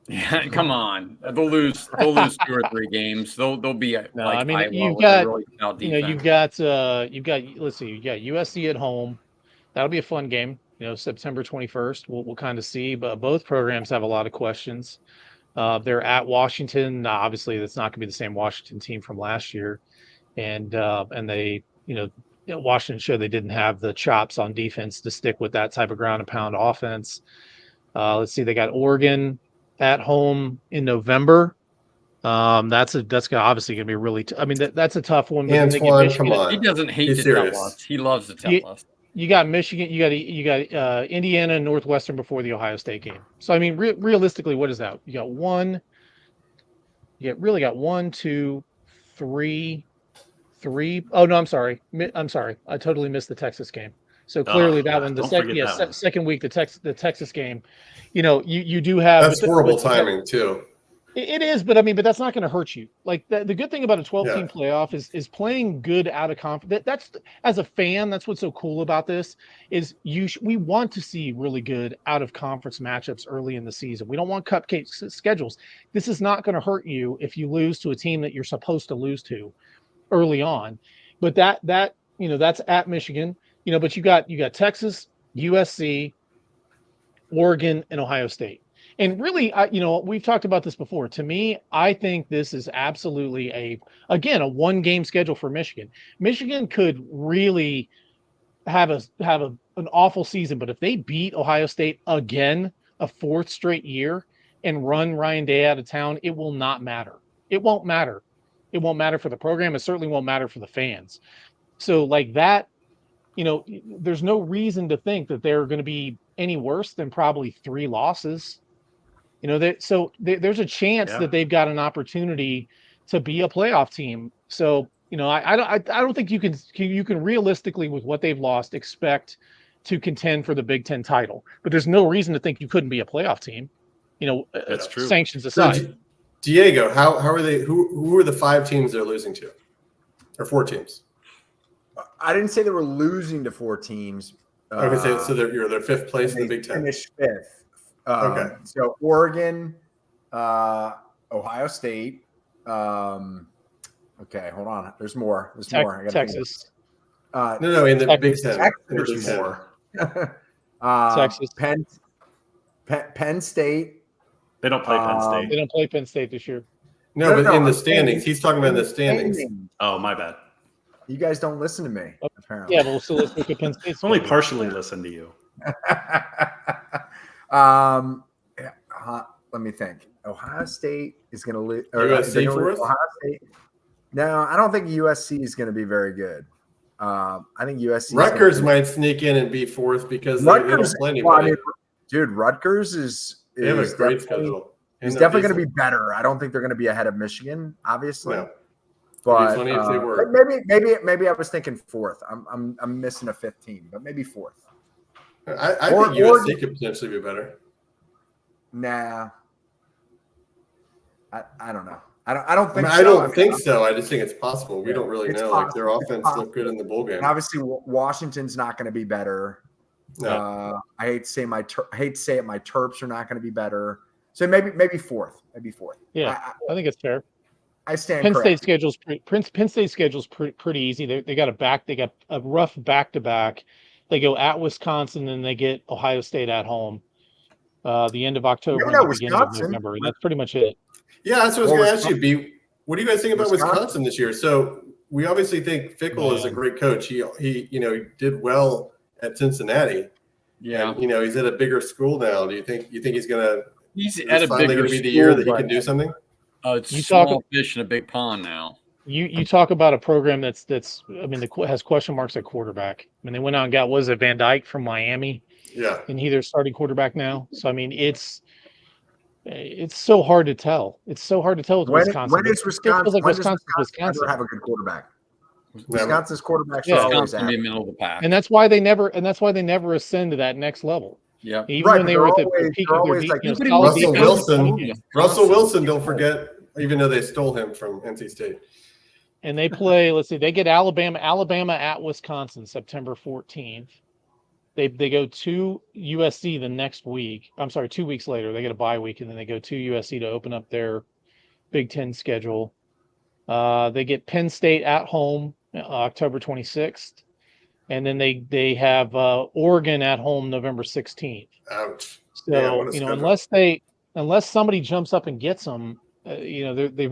Yeah, come on. They'll lose 2 or 3 games. They'll be No, like I mean, Iowa you've with got, a really stout you've defense. got, let's see, you got USC at home. That'll be a fun game. September 21st. We'll kind of see, but both programs have a lot of questions. They're at Washington. Obviously, that's not going to be the same Washington team from last year, and they, Washington showed they didn't have the chops on defense to stick with that type of ground and pound offense. Let's see, they got Oregon at home in November. That's obviously going to be really. I mean, that's a tough one. But Antoine, come on. He doesn't hate to serious? tell us. He loves to tell us. You got Michigan, you got Indiana and Northwestern before the Ohio State game. So I mean, realistically, what is that? You got 1, 2, 3. Oh no, I'm sorry. I totally missed the Texas game. So clearly that one, second week, the Texas game. You do have. That's horrible timing too. It is, but that's not going to hurt you. Like the good thing about a 12-team playoff is playing good out of conference. That's as a fan, that's what's so cool about this is we want to see really good out of conference matchups early in the season. We don't want cupcake schedules. This is not going to hurt you if you lose to a team that you're supposed to lose to early on. But that's at Michigan. But you got Texas, USC, Oregon, and Ohio State. And really, we've talked about this before. To me, I think this is absolutely a 1-game schedule for Michigan. Michigan could really have an awful season, but if they beat Ohio State again, a 4th straight year, and run Ryan Day out of town, it will not matter. It won't matter. It won't matter for the program. It certainly won't matter for the fans. So like that, there's no reason to think that they're going to be any worse than probably 3 losses. There's a chance that they've got an opportunity to be a playoff team. So, I don't think you can realistically, with what they've lost, expect to contend for the Big Ten title. But there's no reason to think you couldn't be a playoff team. That's true. Sanctions aside. So, Diego, how are they? Who are the 5 teams they're losing to, or 4 teams? I didn't say they were losing to 4 teams. Okay, so they're 5th place in the Big Ten. Finished 5th. Okay. So Oregon, Ohio State. Okay, hold on. There's more. More. I gotta Texas. No, in the Big Ten. There's more. Texas. Penn State. They don't play Penn State. They don't play Penn State this year. No, but in the standings. He's talking about the standings. Oh, my bad. You guys don't listen to me, apparently. Yeah, well, so let's look at Penn State. Only partially listen to you. Let me think. Ohio State is going to lose. USC for us? Ohio State. No, I don't think USC is going to be very good. I think USC. Rutgers might sneak in and be 4th because they don't play anybody. Dude, Rutgers is they have a great schedule. He's definitely going to be better. I don't think they're going to be ahead of Michigan, obviously. No. But funny if they were. Maybe I was thinking 4th. I'm missing a 5th team, but maybe 4th. I think USC could potentially be better. Nah, I don't know. I don't think. I don't think so. I just think it's possible. We don't really know. Possible. Like their offense looked good in the bowl game. And obviously, Washington's not going to be better. No. I hate to say my Terps are not going to be better. So maybe fourth. Yeah, I think it's fair. I stand Penn State corrected. schedule's Penn State schedule's pretty easy. They got a rough back-to-back. They go at Wisconsin, and they get Ohio State at home. The end of October and the beginning of November. That's pretty much it. Yeah, that's what I was going to ask you, B. What do you guys think about Wisconsin this year? So we obviously think Fickell is a great coach. He did well at Cincinnati. Yeah, and, he's at a bigger school now. Do you think he's going to? He's at a finally bigger going to be the school, year that he can do something? It's small fish in a big pond now. You talk about a program that's has question marks at quarterback. I mean, they went out and got Van Dyke from Miami. Yeah, and he's their starting quarterback now. So I mean, it's so hard to tell. It's so hard to tell with Wisconsin. When is Wisconsin? Like when Wisconsin ever have a good quarterback? Wisconsin's quarterbacks are always Wisconsin be middle of the pack, and that's why they never ascend to that next level. Yeah, even when they were at the peak of their Russell Wilson. Don't forget, even though they stole him from NC State. And they play. Let's see, they get Alabama at Wisconsin September 14th. They go to USC the next week. I'm sorry, 2 weeks later. They get a bye week, and then they go to USC to open up their Big Ten schedule. They get Penn State at home October 26th, and then they have Oregon at home November 16th. Ouch. So unless somebody jumps up and gets them, they've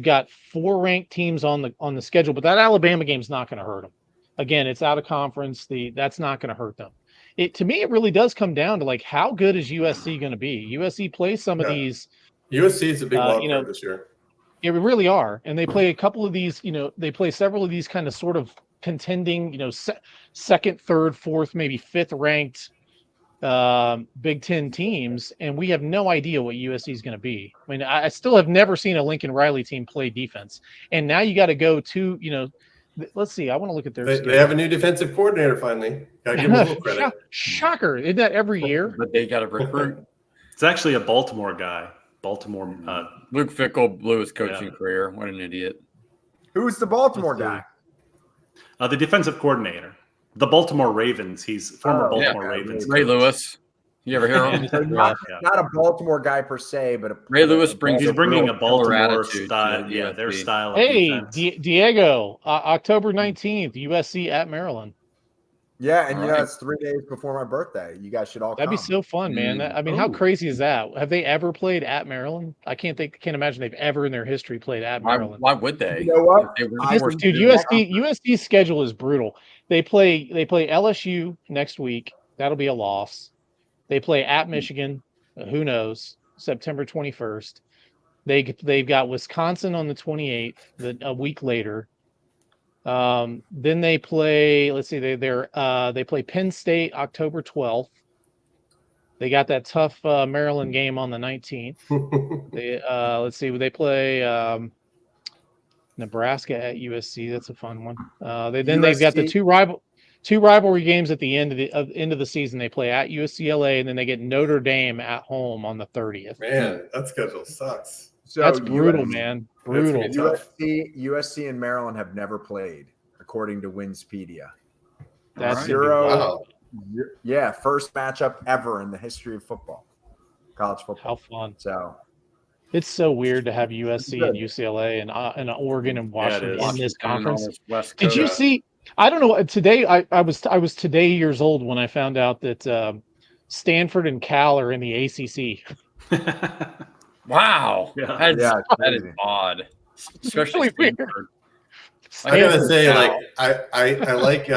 got 4 ranked teams on the schedule, but that Alabama game's not going to hurt them. Again, it's out of conference. That's not going to hurt them. To me, it really does come down to like how good is USC going to be? USC plays some of these. USC is a big wild card this year. Yeah, we really are, and they play a couple of these. They play several of these kind of sort of contending. Second, third, fourth, maybe fifth ranked Big Ten teams, and we have no idea what USC is going to be. I mean, I still have never seen a Lincoln Riley team play defense, and now you got to go to let's see. I want to look at their. They have a new defensive coordinator finally. Got to give them a little credit. Shocker! Isn't that every year? But they got to recruit. It's actually a Baltimore guy. Luke Fickell blew his coaching career. What an idiot! Who's the Baltimore guy? The defensive coordinator. The Baltimore Ravens. He's former Baltimore Ravens. Ray Lewis. You ever hear him? Not a Baltimore guy per se, but Ray Lewis he's bringing a Baltimore attitude style. Yeah, their style. Of defense. Diego, October 19th, USC at Maryland. Yeah, and it's 3 days before my birthday. You guys should all. That'd be so fun, man. How crazy is that? Have they ever played at Maryland? I can't imagine they've ever in their history played at Maryland. Why would they? You know what? Dude, USC's schedule is brutal. They play LSU next week. That'll be a loss. They play at Michigan. Who knows? September 21st. They've got Wisconsin on the 28th. A week later. Then they play. Let's see. They play Penn State October 12th. They got that tough Maryland game on the 19th. Let's see. They play Nebraska at USC. That's a fun one. They've got the two rivalry games at the end of the season. They play at UCLA, and then they get Notre Dame at home on the 30th. Man, that schedule sucks. So that's brutal, man. Brutal. USC and Maryland have never played, according to Winspedia. That's 0. Wow. Yeah, first matchup ever in the history of football, college football. How fun! So it's so weird to have USC and UCLA and Oregon and Washington in this conference. Did you see? I don't know. Today, I was today years old when I found out that Stanford and Cal are in the ACC. Wow, that is odd, especially weird. I gotta say, I like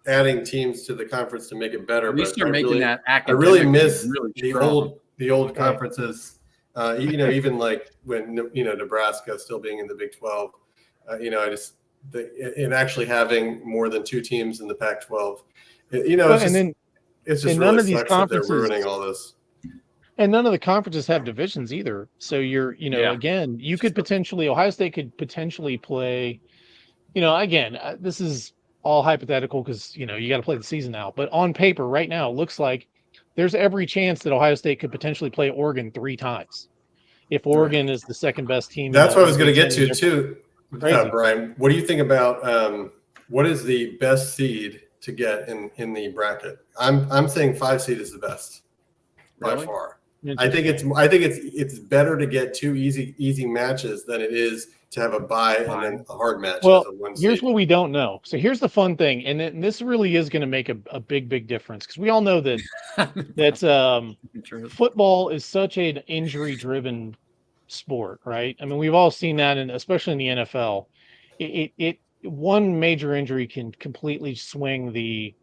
adding teams to the conference to make it better. At least they're making that. I really miss the old conferences. Even like when Nebraska still being in the Big 12. In actually having more than 2 teams in the Pac-12, it's just none really of these sucks that they're conferences ruining all this. And none of the conferences have divisions either. So again, you could potentially, Ohio State could potentially play, again, this is all hypothetical because, you got to play the season out. But on paper right now, it looks like there's every chance that Ohio State could potentially play Oregon 3 times. If Oregon is the second best team. That's what I was going to get to too. Brian, what do you think about what is the best seed to get in the bracket? I'm saying 5 seed is the best by Really? far. I think it's better to get 2 easy matches than it is to have a bye and then a hard match Well, as a 1 here's seed. what we don't know. So here's the fun thing, and this really is going to make a big difference, because we all know that football is such an injury-driven sport, right? I mean, we've all seen that, and especially in the NFL, it one major injury can completely swing the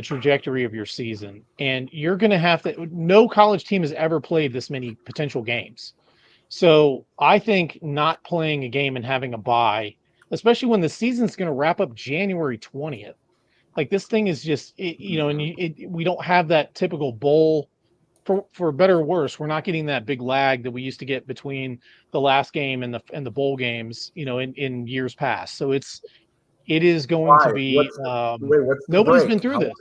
trajectory of your season, and you're going to have to. No college team has ever played this many potential games, so I think not playing a game and having a bye, especially when the season's going to wrap up January 20th, like this thing is just, we don't have that typical bowl. For better or worse, we're not getting that big lag that we used to get between the last game and the bowl games, in years past. So it is going to be. What's the nobody's break? been through this.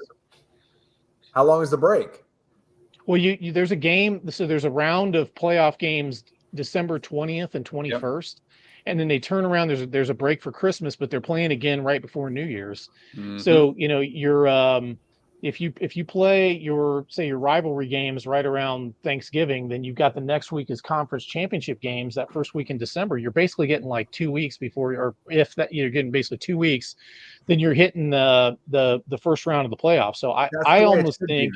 How long is the break? Well, there's a game. So there's a round of playoff games December 20th and 21st, and then they turn around. There's a break for Christmas, but they're playing again right before New Year's. Mm-hmm. So you're if you play your rivalry games right around Thanksgiving, then you've got the next week is conference championship games that first week in December. You're basically getting like 2 weeks before, or if that you're getting basically 2 weeks, then you're hitting the first round of the playoffs. So I almost think,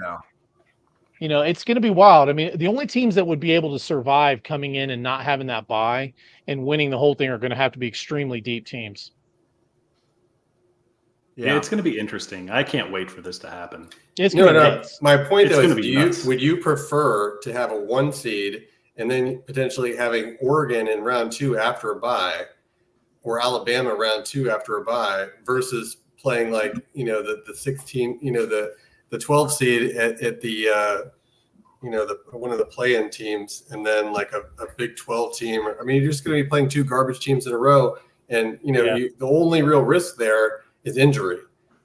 it's going to be wild. I mean, the only teams that would be able to survive coming in and not having that bye and winning the whole thing are going to have to be extremely deep teams. Yeah, it's going to be interesting. I can't wait for this to happen. My point though is, would you prefer to have a 1 seed and then potentially having Oregon in round 2 after a bye, or Alabama round 2 after a bye, versus playing like the 16, the 12 seed at the one of the play-in teams, and then like a Big 12 team? I mean, you're just going to be playing 2 garbage teams in a row, and the only real risk there is injury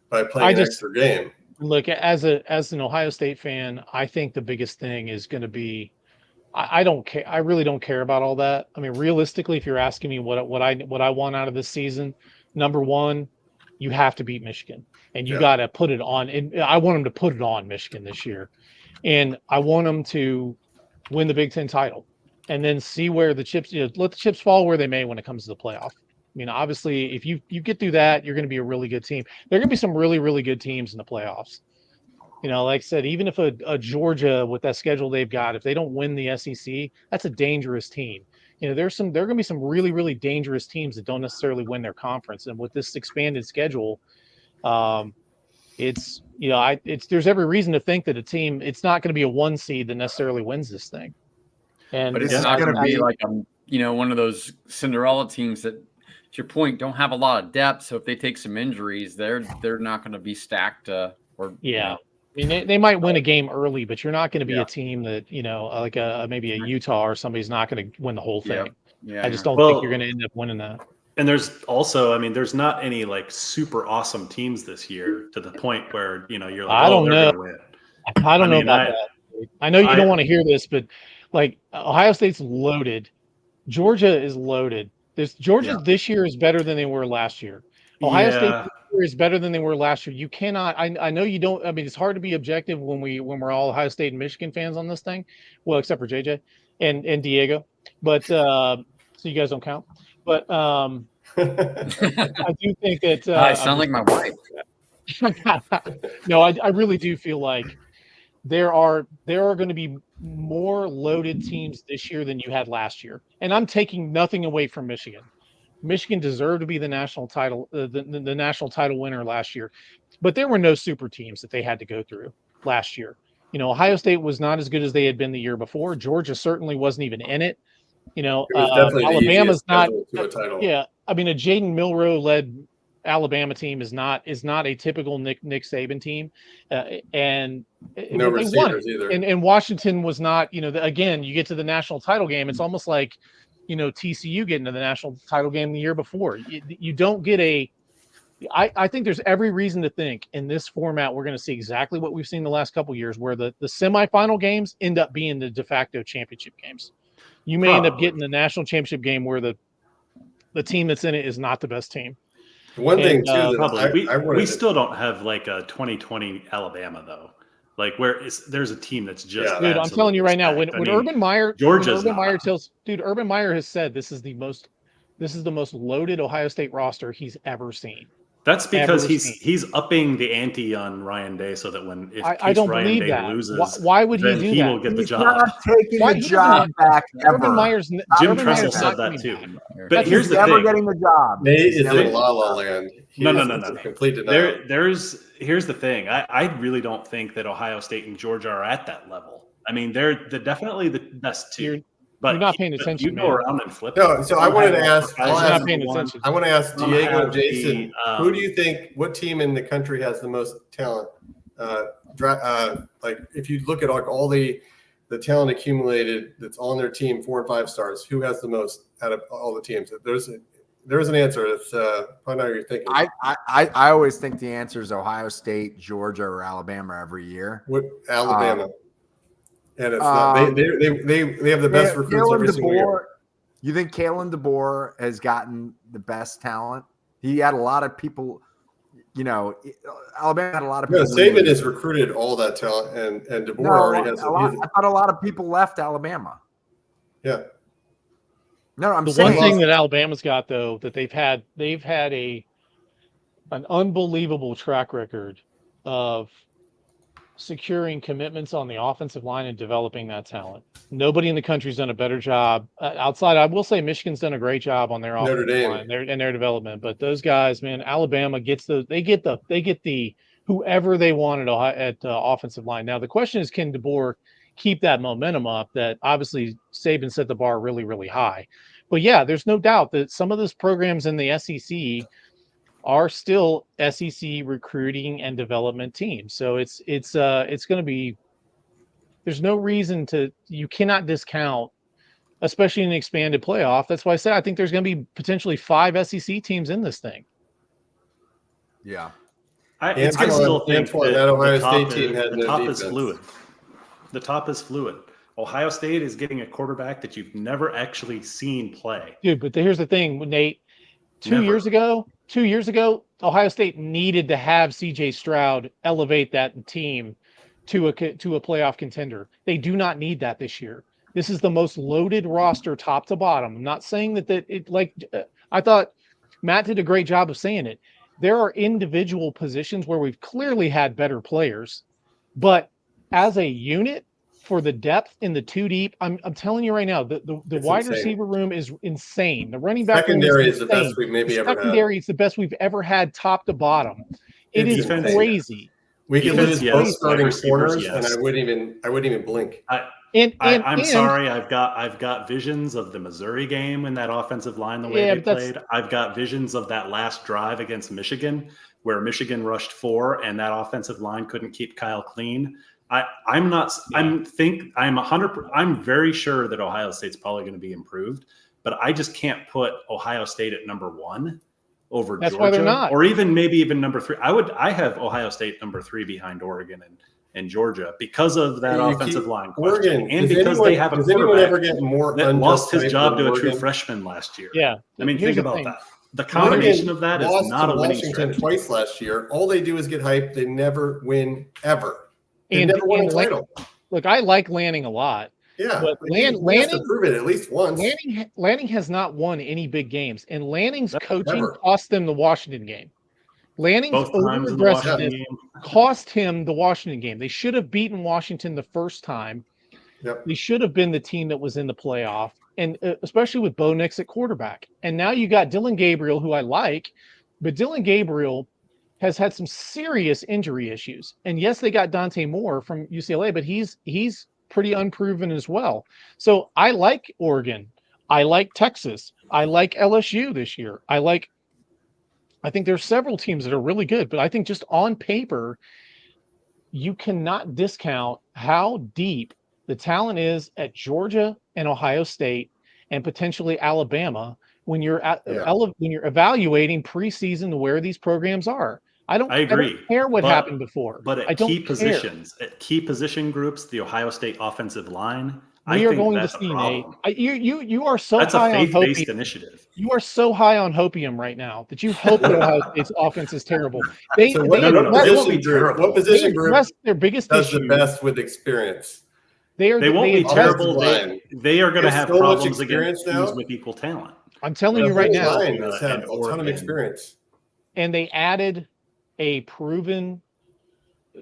by playing an extra game. Look, as an Ohio State fan, I think the biggest thing is going to be, I don't care. I really don't care about all that. I mean, realistically, if you're asking me what I want out of this season, number one, you have to beat Michigan, and you got to put it on. And I want them to put it on Michigan this year, and I want them to win the Big Ten title, and then see where the chips. Let the chips fall where they may when it comes to the playoff. I mean, obviously, if you get through that, you're going to be a really good team. There are going to be some really, really good teams in the playoffs. Like I said, even if a Georgia with that schedule they've got, if they don't win the SEC, that's a dangerous team. There are going to be some really, really dangerous teams that don't necessarily win their conference. And with this expanded schedule, there's every reason to think that it's not going to be a 1 seed that necessarily wins this thing. But it's not going to be like one of those Cinderella teams that, to your point, don't have a lot of depth. So if they take some injuries, they're not going to be stacked. I mean, they might win a game early, but you're not going to be a team that like maybe a Utah or somebody's not going to win the whole thing. I just don't think you're going to end up winning that. And there's also, there's not any like super awesome teams this year to the point where you're like, I don't know. Win. I don't know about that. I know you don't want to hear this, but like Ohio State's loaded, Georgia is loaded. Georgia this year is better than they were last year. Ohio State this year is better than they were last year. You cannot. I know you don't. I mean, it's hard to be objective when we're all Ohio State and Michigan fans on this thing. Well, except for JJ and Diego, but so you guys don't count. But I do think that I sound like my wife. No, I really do feel like there are going to be more loaded teams this year than you had last year. And I'm taking nothing away from Michigan. Michigan deserved to be the national title, the national title winner last year, but there were no super teams that they had to go through last year. Ohio State was not as good as they had been the year before. Georgia certainly wasn't even in it. Alabama's not. Yeah, I mean, a Jaden Milroe led Alabama team is not a typical Nick Saban team, and no receivers either. And Washington was not. Again, you get to the national title game, it's almost like TCU getting to the national title game the year before. You don't get a. I think there's every reason to think in this format we're going to see exactly what we've seen the last couple of years, where the semifinal games end up being the de facto championship games. You may end up getting the national championship game where the team that's in it is not the best team. The one thing too that Probably. I wanted We to, still don't have like a 2020 Alabama though. Like there's a team that's just Yeah. Dude, I'm telling you right now, when Urban Meyer, Georgia's when Urban Meyer not. Urban Meyer has said this is the most loaded Ohio State roster he's ever seen. That's because Ever he's upping the ante on Ryan Day so that I don't Ryan believe Day that. loses, Why would he then do he that? will get the He's job. not taking Why the he job doesn't- back Urban ever. Myers, Jim Urban Tressel Meyer's said not that coming too. back. But That's here's He's the never thing. getting the job. Nate He's is never in getting la the la job. land. No. It's a complete denial. Here's the thing. I really don't think that Ohio State and Georgia are at that level. I mean, they're definitely the best two. You're not paying attention, You go man. around and flip. No, so I wanted to ask. You're not paying attention. I want to ask Some Diego, have Jason, the, who do you think? What team in the country has the most talent? Like if you look at all the talent accumulated that's on their team, 4 and 5 stars, who has the most out of all the teams? There's an answer. It's probably not what you're thinking. I always think the answer is Ohio State, Georgia, or Alabama every year. What Alabama? And it's not. They have the best recruits every single year. You think Kalen DeBoer has gotten the best talent? He had a lot of people. Alabama had a lot of people. No, Saban has recruited all that talent, and DeBoer already has. I thought a lot of people left Alabama. Yeah. No, I'm The saying one thing that Alabama's got though that they've had an unbelievable track record of securing commitments on the offensive line and developing that talent. Nobody in the country's done a better job outside. I will say Michigan's done a great job on their offensive line and their development. But those guys, man, Alabama gets they get the whoever they wanted at offensive line. Now the question is, can DeBoer keep that momentum up? That obviously Saban set the bar really, really high. But yeah, there's no doubt that some of those programs in the SEC are still SEC recruiting and development teams. So it's going to be. There's no reason you cannot discount, especially in an expanded playoff. That's why I said I think there's going to be potentially 5 SEC teams in this thing. Yeah. I still think that Ohio State team had the top is fluid. The top is fluid. Ohio State is getting a quarterback that you've never actually seen play. Dude, but here's the thing, Nate. 2 years ago, Ohio State needed to have CJ Stroud elevate that team to a playoff contender. They do not need that this year. This is the most loaded roster top to bottom. I'm not saying I thought Matt did a great job of saying it. There are individual positions where we've clearly had better players, but as a unit for the depth in the 2 deep, I'm telling you right now, the wide receiver room is insane. The running back secondary is the best we've maybe ever had. Secondary is the best we've ever had top to bottom. It is crazy. We can lose both starting corners, yes. and I wouldn't even blink. I'm sorry. I've got visions of the Missouri game and that offensive line the way they played. I've got visions of that last drive against Michigan where Michigan rushed 4 and that offensive line couldn't keep Kyle clean. I'm very sure that Ohio State's probably going to be improved, but I just can't put Ohio State at number 1 over That's Georgia, why they're not. or maybe even number 3. I have Ohio State number 3 behind Oregon and Georgia because of that offensive line question, Oregon, and because they have a quarterback that lost his job to a true freshman last year. Yeah, I mean, think about that. The combination of that is not a winning Washington strategy. twice last year. All they do is get hyped. They never win ever. They never won a title. Look, I like Lanning a lot. Yeah, but Lanning has to prove it at least once. Lanning has not won any big games, and Lanning's coaching cost them the Washington game. Lanning's over-aggressiveness cost him the Washington game. They should have beaten Washington the first time. Yep. They should have been the team that was in the playoff, and especially with Bo Nix at quarterback. And now you got Dylan Gabriel, who I like, but Dylan Gabriel has had some serious injury issues. And yes, they got Dante Moore from UCLA, but he's pretty unproven as well. So I like Oregon. I like Texas. I like LSU this year. I think there's several teams that are really good, but I think just on paper, you cannot discount how deep the talent is at Georgia and Ohio State and potentially Alabama when you're evaluating preseason where these programs are. I agree. I don't care what happened before. But at key positions, at key position groups, the Ohio State offensive line, We are going to that's a see, Nate. problem. You are so That's a high on faith-based hopium. initiative. You are so high on hopium right now that you hope that Ohio State's offense is terrible. So what, No, what they won't be position group? terrible. What position group addressed their biggest does issue. the best with experience? They won't be addressed- terrible. line. They are going to They have have so much problems experience against now. teams with equal talent. I'm telling you right now. Line has had and a ton of Oregon. experience. And they added a proven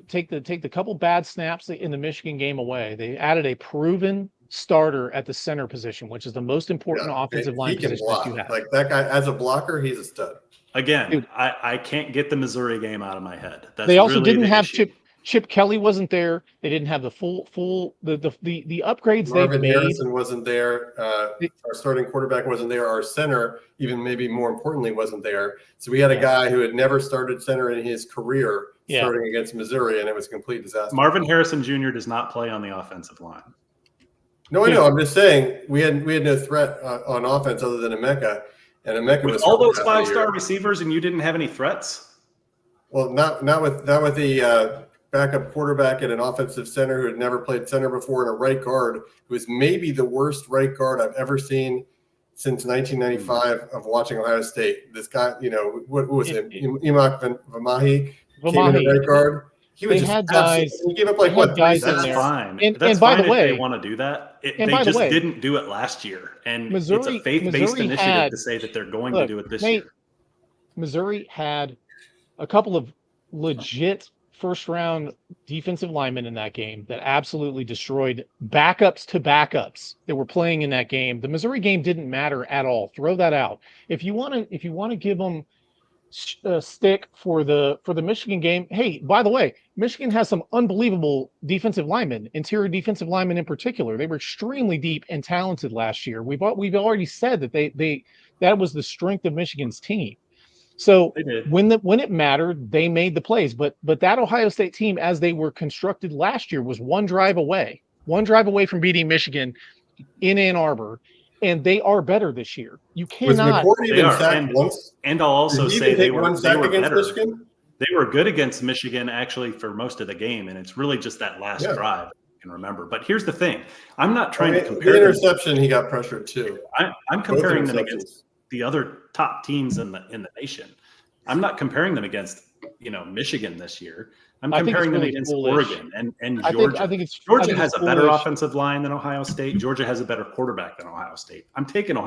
take the couple bad snaps in the Michigan game away. They added a proven starter at the center position, which is the most important offensive line position that you have. Like that guy as a blocker, he's a stud. Again, Dude. I can't get the Missouri game out of my head. That's They also really didn't the have issue. Chip Kelly wasn't there. They didn't have the full the upgrades Marvin they've made. Harrison wasn't there. Our starting quarterback wasn't there. Our center, even maybe more importantly, wasn't there. So we had a guy who had never started center in his career starting against Missouri, and it was a complete disaster. Marvin Harrison Jr. does not play on the offensive line. No, I know. I'm just saying we had no threat on offense other than Emeka, and Emeka With was all those hurt half the year. 5-star receivers, and you didn't have any threats. Well, not with the backup quarterback and an offensive center who had never played center before, and a right guard who is maybe the worst right guard I've ever seen since 1995 of watching Ohio State. This guy, what was it? Imak Vamahi came in at right guard. He was just he gave up like what? Guys in That's there. fine. And That's by fine the way, if they want to do that. They by the just way, didn't do it last year, and Missouri- it's a faith-based Missouri initiative had- to say that they're going look, to do it this Nate, year. Missouri had a couple of legit first-round defensive linemen in that game that absolutely destroyed backups to backups that were playing in that game. The Missouri game didn't matter at all. Throw that out. If you want to give them a stick for the Michigan game, hey, by the way, Michigan has some unbelievable defensive linemen, interior defensive linemen in particular. They were extremely deep and talented last year. We've already said that that was the strength of Michigan's team. So when it mattered, they made the plays. But that Ohio State team, as they were constructed last year, was one drive away from beating Michigan in Ann Arbor, and they are better this year. You cannot. And I'll also say they were better. Michigan? They were good against Michigan actually for most of the game, and it's really just that last drive I can remember. But here's the thing: I'm not trying to compare. The interception, he got pressured too. I'm comparing them against the other top teams in the nation. I'm not comparing them against Michigan this year. I'm comparing them against Oregon and Georgia. Georgia has a better offensive line than Ohio State. Georgia has a better quarterback than Ohio State. I'm taking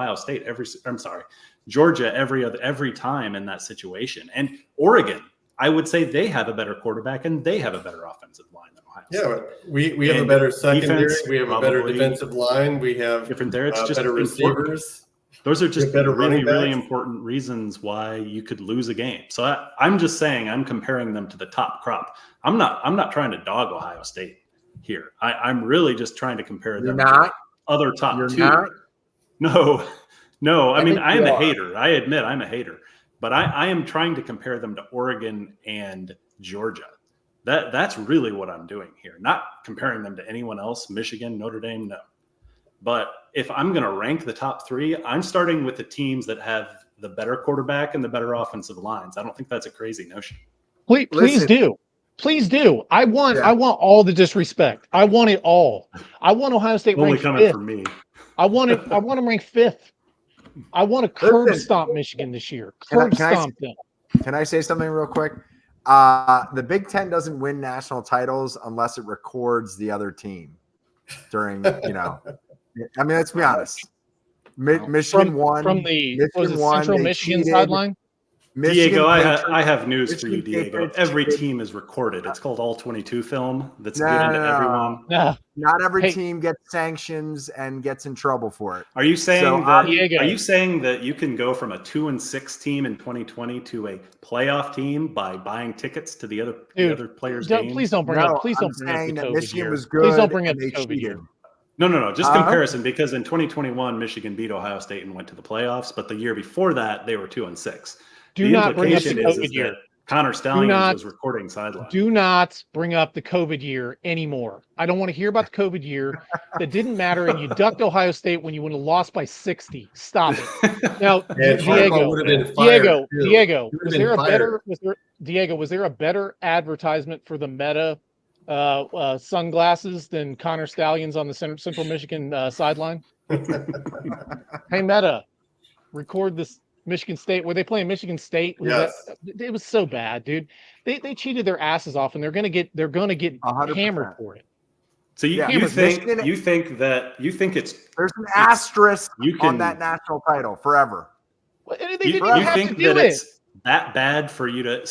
Georgia every time in that situation. And Oregon, I would say they have a better quarterback and they have a better offensive line than Ohio State. Yeah, but we have a better secondary. We have a better defensive line. We have different there. It's just better receivers. Those are just better really important reasons why you could lose a game. So I'm just saying I'm comparing them to the top crop. I'm not trying to dog Ohio State here. I'm really just trying to compare them to other top two. No. I mean, I am a hater. I admit I'm a hater. But I am trying to compare them to Oregon and Georgia. That's really what I'm doing here. Not comparing them to anyone else, Michigan, Notre Dame, no. But if I'm going to rank the top three, I'm starting with the teams that have the better quarterback and the better offensive lines. I don't think that's a crazy notion. Please do. I want all the disrespect. I want it all. I want Ohio State ranked coming fifth. from me. I want them ranked fifth. I want to curb stomp Michigan this year. Stomp them. Can I say something real quick? The Big Ten doesn't win national titles unless it records the other team during, I mean, let's be honest. Michigan won from the Central Michigan sideline. Diego, I have news for you, Diego. Every team is recorded. It's called All 22 film. That's given to everyone. Not every team gets sanctions and gets in trouble for it. Are you saying that you can go from a 2-6 team in 2020 to a playoff team by buying tickets to the other players' games? Please don't bring up the COVID year. Was good. Please don't bring up the COVID year. No. Just comparison, because in 2021, Michigan beat Ohio State and went to the playoffs, but the year before that, they were 2-6. Do not bring up the COVID year. Connor Stallions was recording sideline. Do not bring up the COVID year anymore. I don't want to hear about the COVID year. That didn't matter, and you ducked Ohio State when you would have lost by 60. Stop it. Now, Diego, was there a better advertisement for the Meta sunglasses than Connor Stallions on the Central Michigan sideline. Hey, Meta, record this Michigan State. Were they playing Michigan State? Yes. It was so bad, dude. They cheated their asses off, and they're gonna get 100%. hammered for it. So you Hammered. think Michigan- you think it's There's an asterisk you on can- that national title forever. Well, they you, didn't even you have think to do that it. it's that bad for you to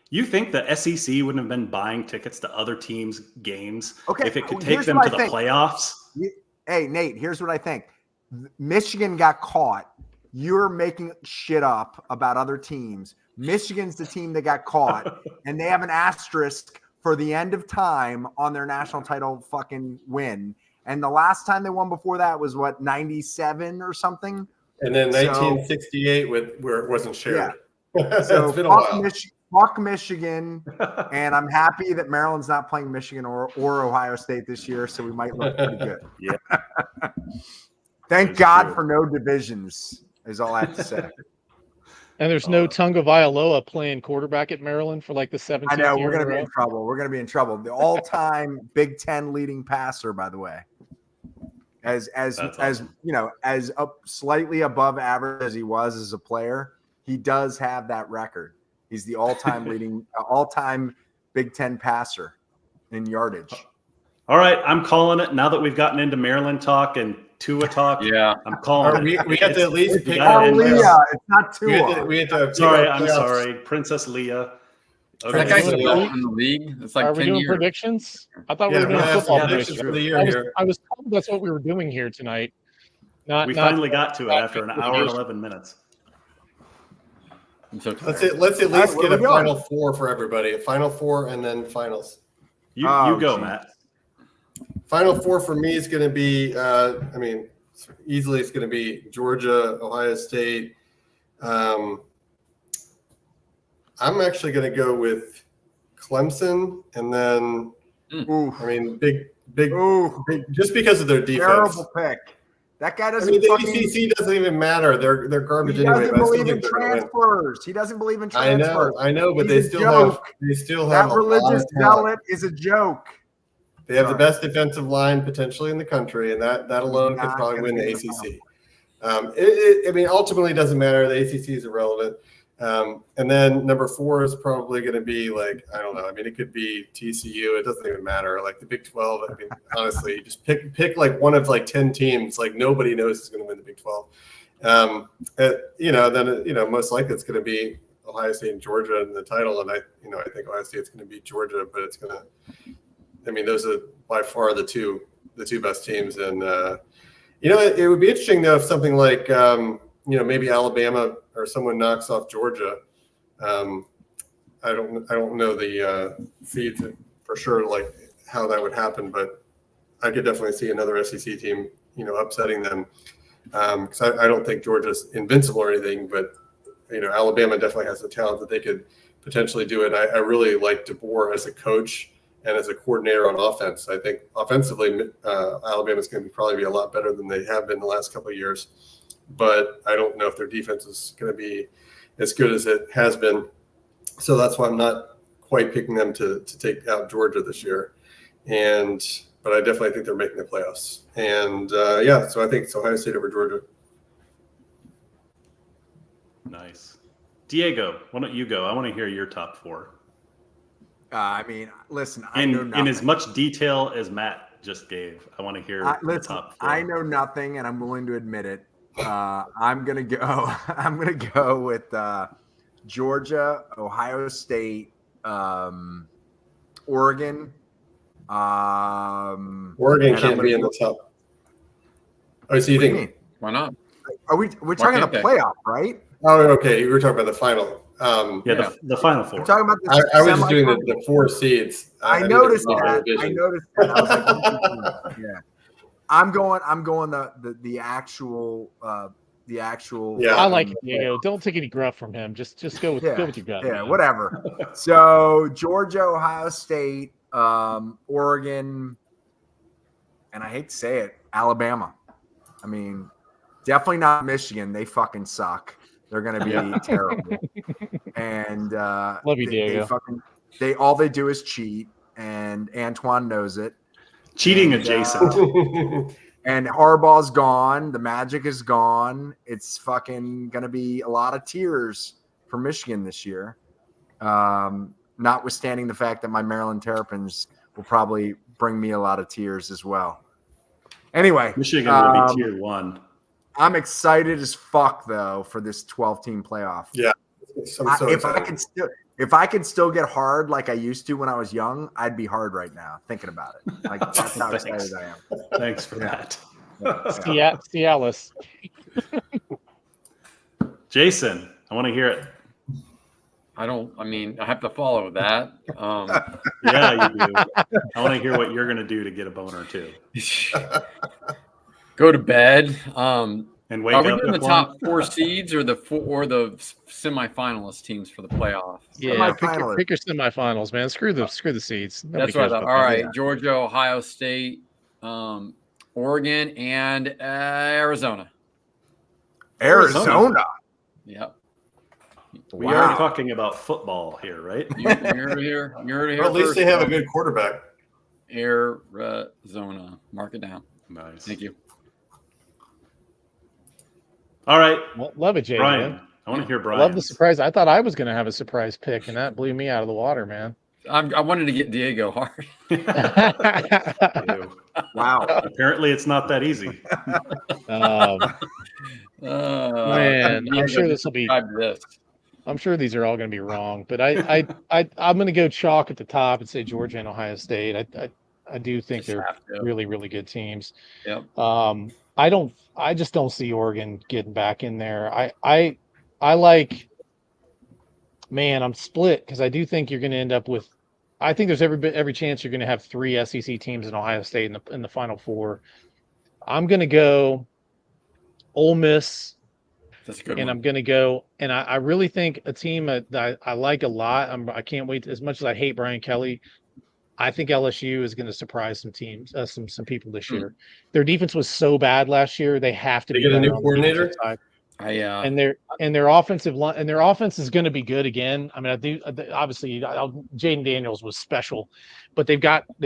you think the SEC wouldn't have been buying tickets to other teams' games Okay, if it could take here's them what to I the think. playoffs? Hey, Nate, here's what I think. Michigan got caught. You're making shit up about other teams. Michigan's the team that got caught, and they have an asterisk for the end of time on their national title fucking win. And the last time they won before that was what, 97 or something? And then So- 1968 where it wasn't shared. So It's been a fuck, while. fuck Michigan, and I'm happy that Maryland's not playing Michigan or Ohio State this year, so we might look pretty good. Yeah. Thank That's God true. for no divisions, is all I have to say. And there's no Tunga Vailoa playing quarterback at Maryland for like the 17th I know year we're in a going to be row. in trouble. We're going to be in trouble. The all-time Big Ten leading passer, by the way, as awesome. you know, as up slightly above average as he was as a player, he does have that record. He's the all-time Big Ten passer in yardage. All right, I'm calling it now that we've gotten into Maryland talk and Tua talk. Yeah. I'm calling We it. have to at least We pick gotta our end playoffs. this. Leah, it's not We have to, Tua. we have to pick Sorry, our I'm playoffs. sorry, Princess Leah. That guy's doing still a- in the league. It's like Are we 10 doing years. predictions? I thought we Yeah, were doing we'll have football some predictions. predictions for the year here. I was told that's what we were doing here tonight. We finally got to it after an hour and 11 minutes. I'm so Let's tired. at least All right, get where a we going? final four for everybody. A final four and then finals. You Oh, go, geez. Matt. Final four for me is going to be, easily it's going to be Georgia, Ohio State. I'm actually going to go with Clemson, and then Oof. big, Ooh, just because of their defense. terrible pick. That guy I doesn't mean, the fucking. ACC doesn't even matter. They're garbage He anyway. doesn't But I still believe in think they're going to win. transfers. He doesn't believe in I transfers. know, but He's they a still have joke. a That lot religious of talent. zealot is a joke. They have the Sorry. best defensive line potentially in the country, and that alone could not probably gonna win the be in the ACC. Ultimately, it doesn't matter. The ACC is irrelevant. And then number four is probably going to be like, I don't know. I mean, it could be TCU. It doesn't even matter. Like the Big 12. I mean, honestly, just pick like one of like 10 teams. Like nobody knows who's going to win the Big 12. Most likely it's going to be Ohio State and Georgia in the title. And I think Ohio State's going to beat Georgia, but it's going to. I mean, those are by far the two best teams. And it would be interesting though if something like maybe Alabama or someone knocks off Georgia. I don't know the seeds for sure, like how that would happen, but I could definitely see another SEC team, upsetting them. Because I don't think Georgia's invincible or anything, but Alabama definitely has the talent that they could potentially do it. I really like DeBoer as a coach and as a coordinator on offense. I think offensively, Alabama's going to probably be a lot better than they have been the last couple of years. But I don't know if their defense is going to be as good as it has been. So that's why I'm not quite picking them to take out Georgia this year. But I definitely think they're making the playoffs. And so I think it's Ohio State over Georgia. Nice. Diego, why don't you go? I want to hear your top four. Listen, I know nothing. In as much detail as Matt just gave. I want to hear the top four. I know nothing, and I'm willing to admit it. I'm gonna go with Georgia, Ohio State, Oregon. Oregon can't be in the top. Oh, so you What do you think? mean? Why not? We're talking can't the they? playoff, right? Oh, okay. You were talking about the final. Yeah. The final four. We're talking about the I was just doing semifinal. the four seeds. I didn't noticed know that. the I division. noticed that. I was like, what yeah. I'm going the actual Yeah. I like it, Diego. Don't take any gruff from him. Just go with your gut. Yeah, man. whatever. So Georgia, Ohio State, Oregon, and I hate to say it, Alabama. I mean, definitely not Michigan. They fucking suck. They're going to be terrible. And Love you, Diego. all they do is cheat. And and Antoine knows it. Cheating And, adjacent. And Harbaugh's gone. The magic is gone. It's fucking going to be a lot of tears for Michigan this year. Notwithstanding the fact that my Maryland Terrapins will probably bring me a lot of tears as well. Anyway, Michigan will be tier 1. I'm excited as fuck though for this 12-team playoff. Yeah, I'm so excited. If I could still get hard like I used to when I was young, I'd be hard right now thinking about it. Like that's how excited I am. Thanks for that. Cialis. Jason, I want to hear it. I have to follow that. Yeah, you do. I want to hear what you're going to do to get a boner too. Go to bed. And wake Are we up doing the with top one? 4 seeds or the semifinalist teams for the playoff? Yeah, pick your semifinals, man. Screw the seeds. Nobody That's what I cares thought. about All that. right, Georgia, Ohio State, Oregon, and Arizona. Arizona. Yep. We are talking about football here, right? You heard it here. You heard it here. Well, at least first, they have a folks. good quarterback. Arizona. Mark it down. Nice. Thank you. All right, Well, love it, Jay. Brian. Man. I want to hear I Brian. love the surprise. I thought I was going to have a surprise pick, and that blew me out of the water, man. I wanted to get Diego hard. Wow. Apparently, it's not that easy. Man, I'm sure this will be. I'm sure these are all going to be wrong, but I'm going to go chalk at the top and say Georgia and Ohio State. I do think they're really, really good teams. Yep. I just don't see Oregon getting back in there. I like, man, I'm split because I do think you're going to end up with. I think there's every chance you're going to have 3 SEC teams in Ohio State in the Final Four. I'm going to go Ole Miss. That's a good and one. I'm going to go, and I really think a team that I like a lot. I can't wait. As much as I hate Brian Kelly, I think LSU is going to surprise some teams, some people this year. Their defense was so bad last year; they have to They be get a better new on the coordinator? defensive side. And their offensive line and their offense is going to be good again. I mean, obviously Jaden Daniels was special, but they've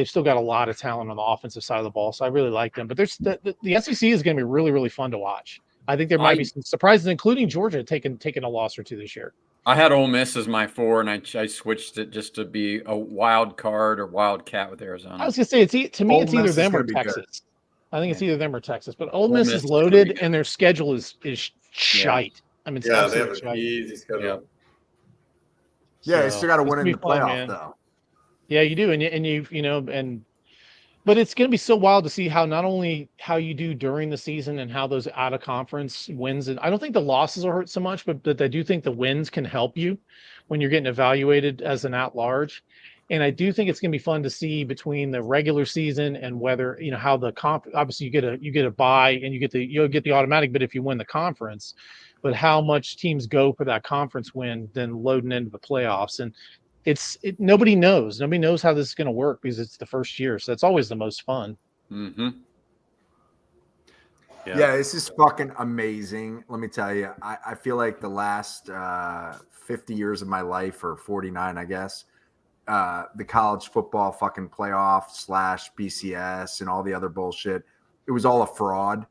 still got a lot of talent on the offensive side of the ball. So I really like them. But there's the SEC is going to be really, really fun to watch. I think there might be some surprises, including Georgia taking a loss or two this year. I had Ole Miss as my 4, and I switched it just to be a wild card or wildcat with Arizona. I was going to say it's either them or be Texas. good. I think it's either them or Texas. But Ole Miss is loaded, and their schedule is shite. I mean, it's They have absolutely an shite. easy schedule. Yeah, you still got to it's win gonna in be the fun, playoff, man. though. Yeah, you do, but it's going to be so wild to see how not only how you do during the season and how those out of conference wins. And I don't think the losses will hurt so much, but I do think the wins can help you when you're getting evaluated as an at-large. And I do think it's going to be fun to see between the regular season and whether how the obviously you get a bye and you'll get the automatic. But if you win the conference, but how much teams go for that conference win, then loading into the playoffs. And nobody knows how this is going to work because it's the first year. So that's always the most fun. Mm-hmm. Yeah, this is fucking amazing. Let me tell you, I feel like the last 50 years of my life, or 49, I guess, the college football fucking playoff / BCS and all the other bullshit, it was all a fraud.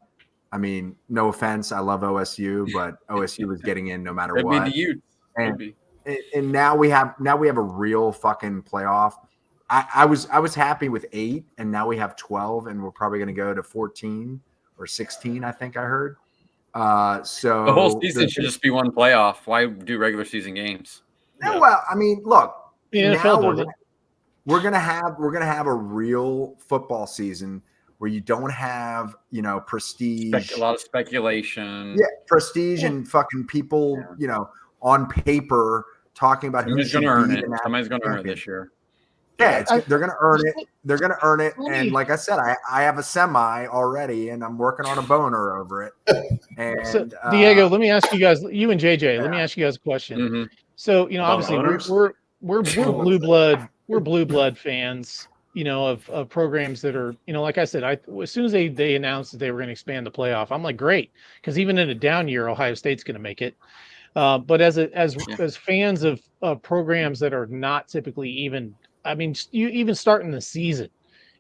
I mean, no offense, I love OSU, but OSU was getting in no matter what. Maybe you. And now we have a real fucking playoff. I was happy with 8, and now we have 12, and we're probably going to go to 14 or 16. I think I heard. So The whole season should just be one playoff. Why do regular season games? Yeah, well, I mean, look, The now NFL does it. we're gonna have a real football season where you don't have prestige, A lot of speculation. yeah, prestige and fucking people on paper talking about Somebody's who going to should earn be it. the national Somebody's going to earn it champion. this year. Yeah, they're going to earn it. They're going to earn it. And like I said, I have a semi already, and I'm working on a boner over it. And So, Diego, let me ask you guys, you and JJ, let me ask you guys a question. Mm-hmm. So, About obviously boners? we're blue blood. We're blue blood fans, of programs that are, like I said, as soon as they announced that they were going to expand the playoff, I'm like, great. Because even in a down year, Ohio State's going to make it. But as fans of programs that are not typically even I mean, you even starting the season,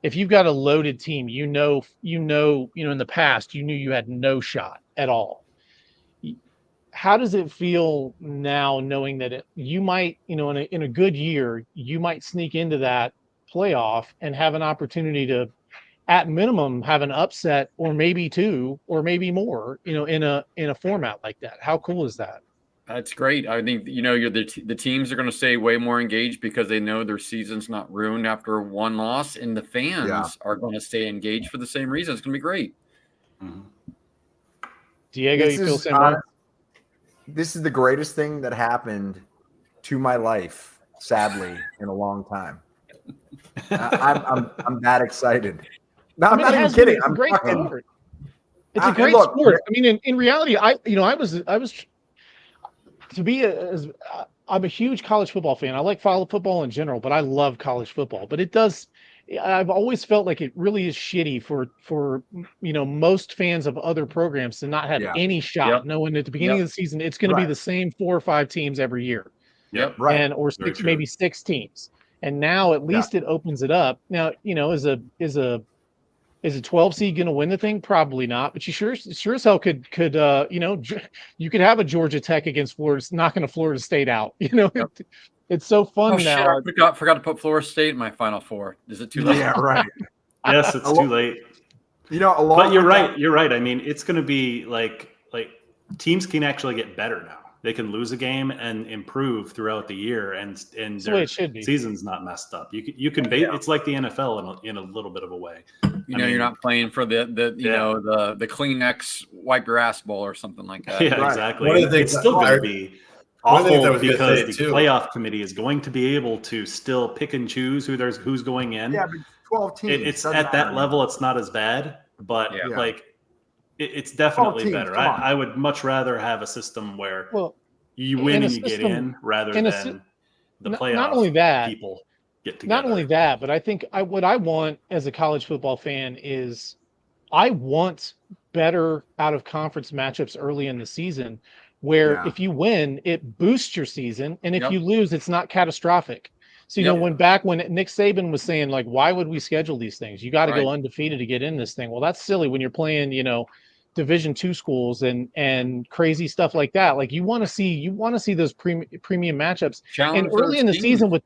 if you've got a loaded team, in the past, you knew you had no shot at all. How does it feel now knowing that you might, in a good year, you might sneak into that playoff and have an opportunity to, at minimum, have an upset or maybe two or maybe more, in a format like that? How cool is that? That's great. I think the teams are going to stay way more engaged because they know their season's not ruined after one loss, and the fans are going to stay engaged for the same reason. It's going to be great. Mhm. Diego, you feel the same way? This is the greatest thing that happened to my life, sadly, in a long time. I'm that excited. No, I'm not even kidding. It's a great sport. It's a and great look, sport. I mean, in reality, I was to be I'm a huge college football fan. I like football in general, but I love college football. But I've always felt like it really is shitty for most fans of other programs to not have any shot, Yep. knowing at the beginning of the season it's going to be the same 4 or 5 teams every year. Yep. Right. And or six, maybe 6 teams. And now at least it opens it up. Now, is a 12 seed going to win the thing? Probably not. But you sure as hell could you could have a Georgia Tech against Florida, knocking a Florida State out. It's so fun Oh, now. shit, I forgot to put Florida State in my Final Four. Is it too late? Yeah, right. Yes, it's too late. But you're right. You're right. I mean, it's going to be like teams can actually get better now. They can lose a game and improve throughout the year, and their season's not messed up. You can it's like the NFL in a little bit of a way. You're not playing for the Kleenex wipe your ass bowl or something like that. Yeah, exactly. It's still going to be awful because the playoff committee is going to be able to still pick and choose who's going in. Yeah, but 12 teams. It's at that level. It's not as bad, but it's definitely better. I would much rather have a system where you win and you get in rather than the playoff not only that, people get together. Not only that, but I think what I want as a college football fan is I want better out of conference matchups early in the season where if you win, it boosts your season. And if you lose, it's not catastrophic. So, when Nick Saban was saying, like, why would we schedule these things? You got to go undefeated to get in this thing. Well, that's silly when you're playing, Division II schools and crazy stuff like that. Like you want to see those premium matchups. And early in the season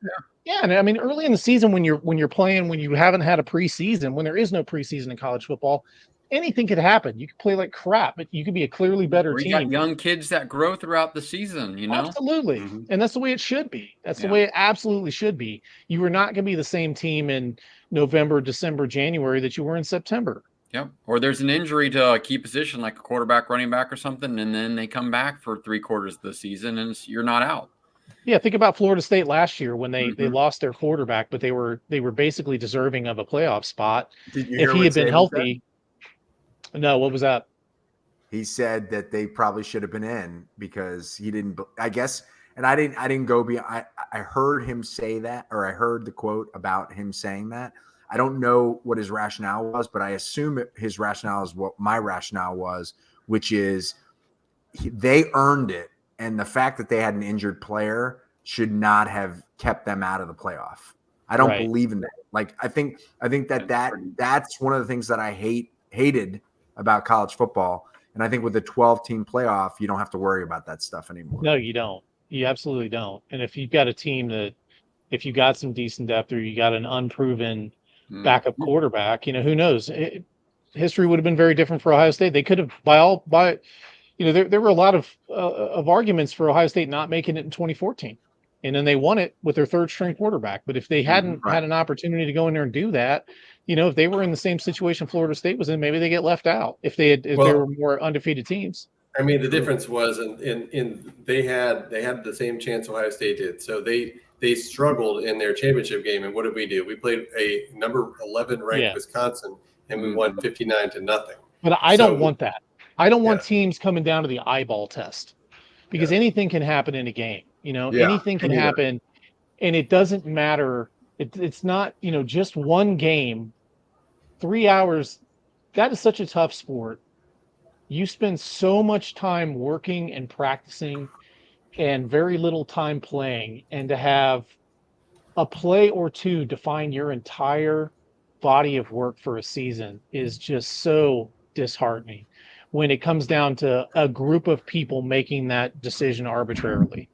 and I mean early in the season when you haven't had a preseason, when there is no preseason in college football, anything could happen. You could play like crap, but you could be a clearly better team. You got young kids that grow throughout the season, Absolutely. Mm-hmm. And that's the way it should be. That's the way it absolutely should be. You are not going to be the same team in November, December, January that you were in September. Yep. Or there's an injury to a key position like a quarterback, running back or something, and then they come back for 3/4 of the season and you're not out. Yeah, think about Florida State last year when they lost their quarterback, but they were basically deserving of a playoff spot. If he had been healthy. No, what was that? He said that they probably should have been in because he didn't, I guess, and I didn't go beyond. I heard him say that, or I heard the quote about him saying that. I don't know what his rationale was, but I assume his rationale is what my rationale was, which is they earned it. And the fact that they had an injured player should not have kept them out of the playoff. I don't believe in that. Like, I think that's one of the things that I hated about college football. And I think with the 12-team playoff, you don't have to worry about that stuff anymore. No, you don't. You absolutely don't. And if you've got a team if you got some decent depth or you got an unproven backup quarterback, who knows? History would have been very different for Ohio State. They could have there were a lot of arguments for Ohio State not making it in 2014, and then they won it with their third string quarterback. But if they hadn't had an opportunity to go in there and do that, if they were in the same situation Florida State was in, maybe they get left out if they were more undefeated teams. I mean, the difference was in they had the same chance Ohio State did. So they struggled in their championship game. And what did we do? We played a number 11 ranked Wisconsin, and we won 59-0. But I don't want that. I don't want teams coming down to the eyeball test because anything can happen in a game. Anything can happen, and it doesn't matter. It's not, just one game, 3 hours. That is such a tough sport. You spend so much time working and practicing and very little time playing, and to have a play or two define your entire body of work for a season is just so disheartening when it comes down to a group of people making that decision arbitrarily.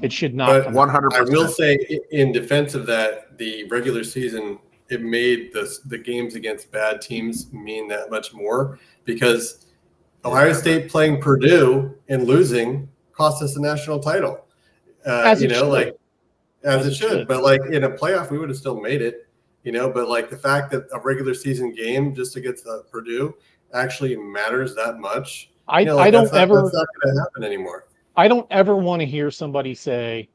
It should not But come. 100%. I will say, in defense of that, the regular season, it made the games against bad teams mean that much more, because Ohio State playing Purdue and losing cost us the national title. As you it know, should. like as As it it should. should. But like in a playoff, we would have still made it. You know, but like the fact that a regular season game just against Purdue actually matters that much. I You know, like, don't ever that's not going to happen anymore. I don't ever want to hear somebody say,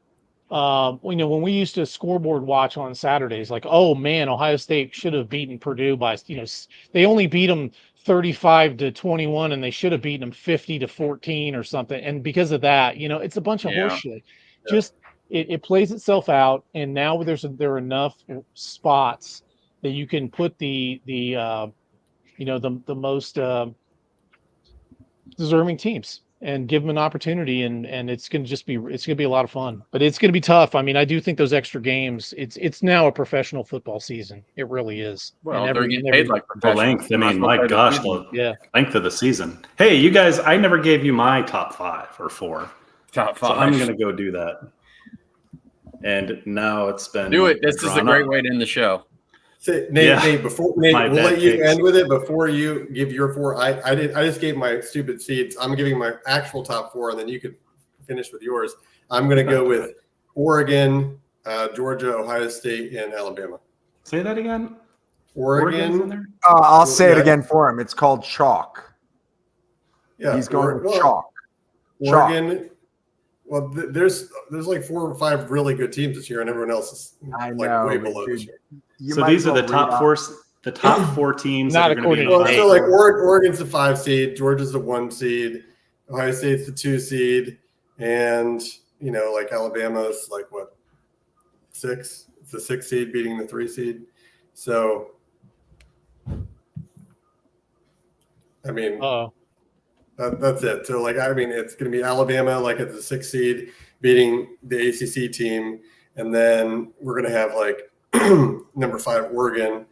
you know, when we used to scoreboard watch on Saturdays, like, oh man, Ohio State should have beaten Purdue by, you know, they only beat them 35-21 and they should have beaten them 50-14 or something. And because of that, you know, it's a bunch of Yeah. horseshit. Just it plays itself out. And now there are enough spots that you can put the most deserving teams and give them an opportunity, and it's going to be a lot of fun, but it's going to be tough. I mean, I do think those extra games, it's now a professional football season. It really is. Well, And they're getting paid like The professionals. length. I Might as mean, well my play the gosh, season. the length of the season. Hey, you guys, I never gave you my top 5 or 4. Top So 5. I'm going to go do that. And now it's been Do it. This is a drawn great up. way to end the show. Say, Nate, Yeah. Nate, we'll My bad let you takes. end with it before you give your 4. I just gave my stupid seeds. I'm giving my actual top 4, and then you could finish with yours. I'm going to go with Oregon, Georgia, Ohio State, and Alabama. Say that again. Oregon's in Oregon, there? I'll say it Yeah. again for him. It's called chalk. yeah, He's going with well, chalk. Oregon. Well, there's like 4 or 5 really good teams this year, and everyone else is I like know, way but below dude, this year. You So might these as are the well top read out- 4. The top 4 teams Not that are going to be in according the to Well, eight. so like Oregon's the 5 seed, Georgia's the 1 seed, Ohio State's the 2 seed, and you know, like Alabama's like what, 6? It's the 6 seed beating the 3 seed. So, I mean, that's it. So like, I mean, it's going to be Alabama like at the 6 seed beating the ACC team, and then we're going to have like number 5 Oregon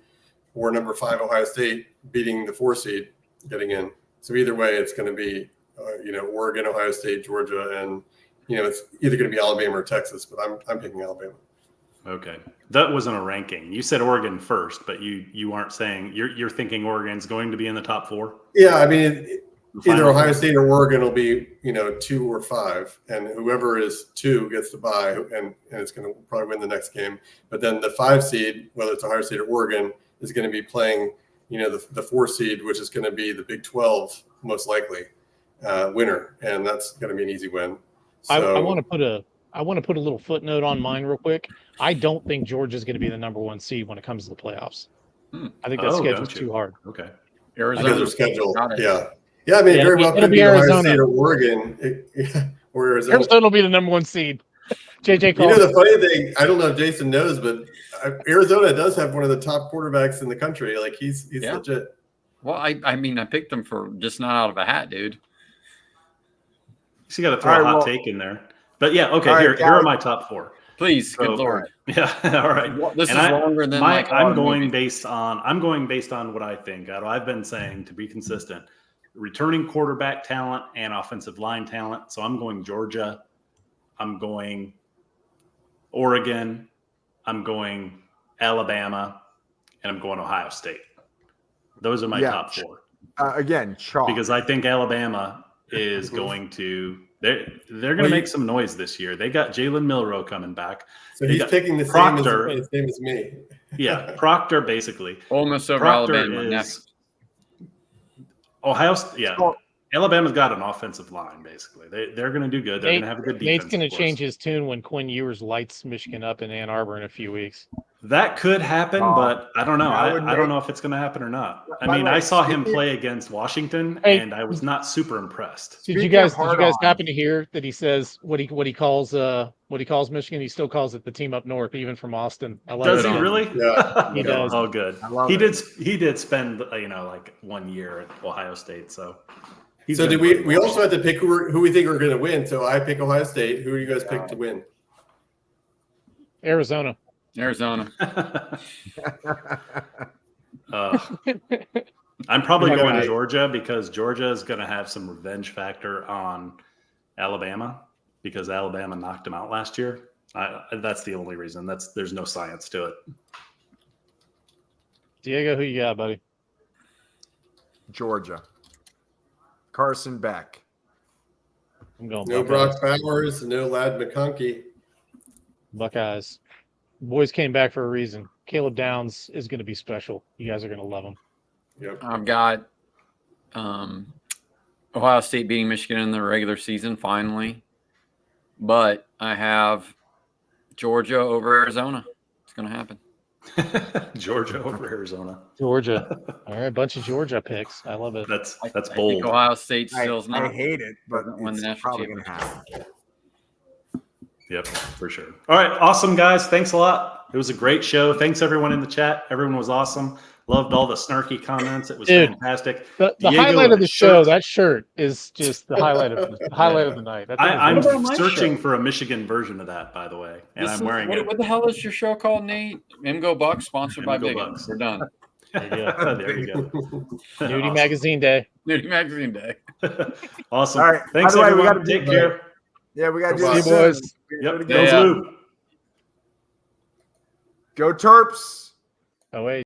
or number 5 Ohio State beating the 4 seed getting in. So either way, it's going to be you know, Oregon, Ohio State, Georgia, and you know, it's either going to be Alabama or Texas. But I'm picking Alabama. Okay, that wasn't a ranking. You said Oregon first, but you aren't saying you're thinking Oregon's going to be in the top 4. Yeah, I mean, The either final Ohio four? State or Oregon will be, you know, 2 or 5, and whoever is 2 gets to bye, and it's going to probably win the next game. But then the 5 seed, whether it's Ohio State or Oregon, is going to be playing, you know, the 4 seed, which is going to be the Big 12 most likely winner, and that's going to be an easy win. So I want to put a little footnote on mine real quick. I don't think Georgia's going to be the number 1 seed when it comes to the playoffs. I think that Oh, schedule's don't you? too hard. Okay. because Arizona. their schedule, Got it. yeah. I mean, Yeah, very well it'll could be be Ohio Arizona. State or Oregon, or Arizona. Arizona will be the number 1 seed. JJ You calls. know, the funny thing, I don't know if Jason knows, but Arizona does have one of the top quarterbacks in the country. Like he's Yeah. legit. Well, I mean, I picked them for just not out of a hat, dude. So you got to throw All a right, hot well- take in there. But yeah, okay. All right, Here are guys. my top 4. Please, good So- lord. Yeah. All right. This And is longer than like a lot I'm of going movies. based on what I think. I've been saying, to be consistent, returning quarterback talent and offensive line talent. So I'm going Georgia. I'm going Oregon. I'm going Alabama, and I'm going Ohio State. Those are my Yeah. top 4 Again, chalk. because I think Alabama is going to they're going to make some noise this year. They got Jalen Milroe coming back. So They he's got picking the Proctor. same as me. Yeah, Proctor basically. Ole Miss over Proctor Alabama is next. Ohio. Yeah, So- Alabama's got an offensive line. Basically, they're going to do good. They're going to have a good defense. Nate's going to of course. change his tune when Quinn Ewers lights Michigan up in Ann Arbor in a few weeks. That could happen, Oh, but I don't know. that would I don't make- know if it's going to happen or not. I By the mean, way, I saw him speaking- play against Washington, Hey. and I was not super impressed. Did you Speaking guys of hard on- happen to hear that he says what he calls Michigan? He still calls it the team up north, even from Austin. I love Does it. he really? Yeah. He does. Oh, good. I love He it. did spend like 1 year at Ohio State, so. he's So gonna did we? play We well. also have to pick who we think are going to win. So I pick Ohio State. Who do you guys pick to win? Arizona. Arizona. I'm probably You're going right. Georgia because Georgia is going to have some revenge factor on Alabama because Alabama knocked them out last year. That's the only reason. There's no science to it. Diego, who you got, buddy? Georgia. Carson Beck. I'm going No Buckeyes. Brock Bowers, no Lad McConkey. Buckeyes. Boys came back for a reason. Caleb Downs is going to be special. You guys are going to love him. Yep. I've got Ohio State beating Michigan in the regular season finally, but I have Georgia over Arizona. It's going to happen. Georgia over Arizona. Georgia. All right, bunch of Georgia picks. I love it. That's I bold. think Ohio State I still's not. hate it, but doesn't win the it's national probably going to happen. Yep, for sure. All right, awesome, guys. Thanks a lot. It was a great show. Thanks, everyone in the chat. Everyone was awesome. Loved all the snarky comments. It was fantastic. The Diego highlight of the shirt. show, that shirt is just the highlight of the night. That thing is I'm What about my searching shirt? for a Michigan version of that, by the way, and I'm wearing what, it. What the hell is your show called, Nate? Go Bucks, sponsored by Go Big. Bucks. We're done. There you go. There you go. Nudie Awesome. Magazine Day. Nudie Magazine Day. Awesome. All right. Thanks, By the way, we everyone. gotta do Take care. Yeah, we got to do See you, this. boys. soon. We Yep. gotta do it Go again. Yeah. Blue. Go Terps. Oh, wait.